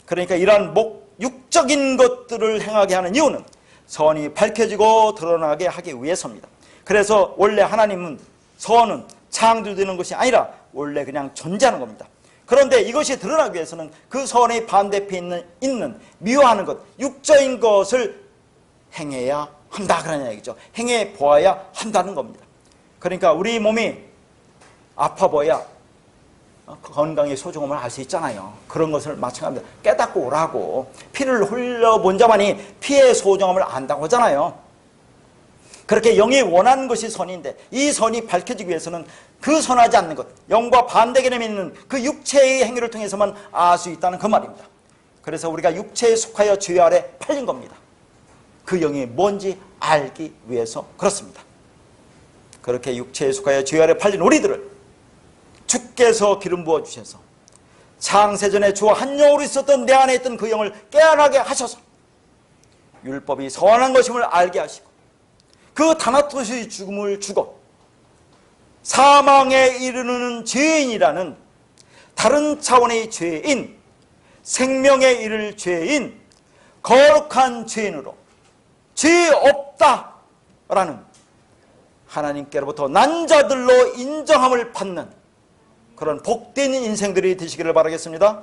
그러니까 이러한 육적인 것들을 행하게 하는 이유는 선이 밝혀지고 드러나게 하기 위해서입니다. 그래서 원래 하나님은 선은 창조되는 것이 아니라 원래 그냥 존재하는 겁니다. 그런데 이것이 드러나기 위해서는 그 선의 반대편에 있는 미워하는 것, 육적인 것을 행해야 한다, 그런 얘기죠. 행해 보아야 한다는 겁니다. 그러니까 우리 몸이 아파 보여야 건강의 소중함을 알 수 있잖아요. 그런 것을 마찬가지로 깨닫고 오라고. 피를 흘려본 자만이 피의 소중함을 안다고 하잖아요. 그렇게 영이 원하는 것이 선인데 이 선이 밝혀지기 위해서는 그 선하지 않는 것, 영과 반대 개념이 있는 그 육체의 행위를 통해서만 알 수 있다는 그 말입니다. 그래서 우리가 육체에 속하여 죄 아래 팔린 겁니다. 그 영이 뭔지 알기 위해서 그렇습니다. 그렇게 육체에 속하여 죄 아래 팔린 우리들을 주께서 기름 부어주셔서 창세전에 주와 한 영으로 있었던 내 안에 있던 그 영을 깨어나게 하셔서 율법이 선한 것임을 알게 하시고 그 다나토스의 죽음을 죽어 사망에 이르는 죄인이라는 다른 차원의 죄인, 생명에 이를 죄인, 거룩한 죄인으로 죄 없다라는 하나님께로부터 난 자들로 인정함을 받는 그런 복된 인생들이 되시기를 바라겠습니다.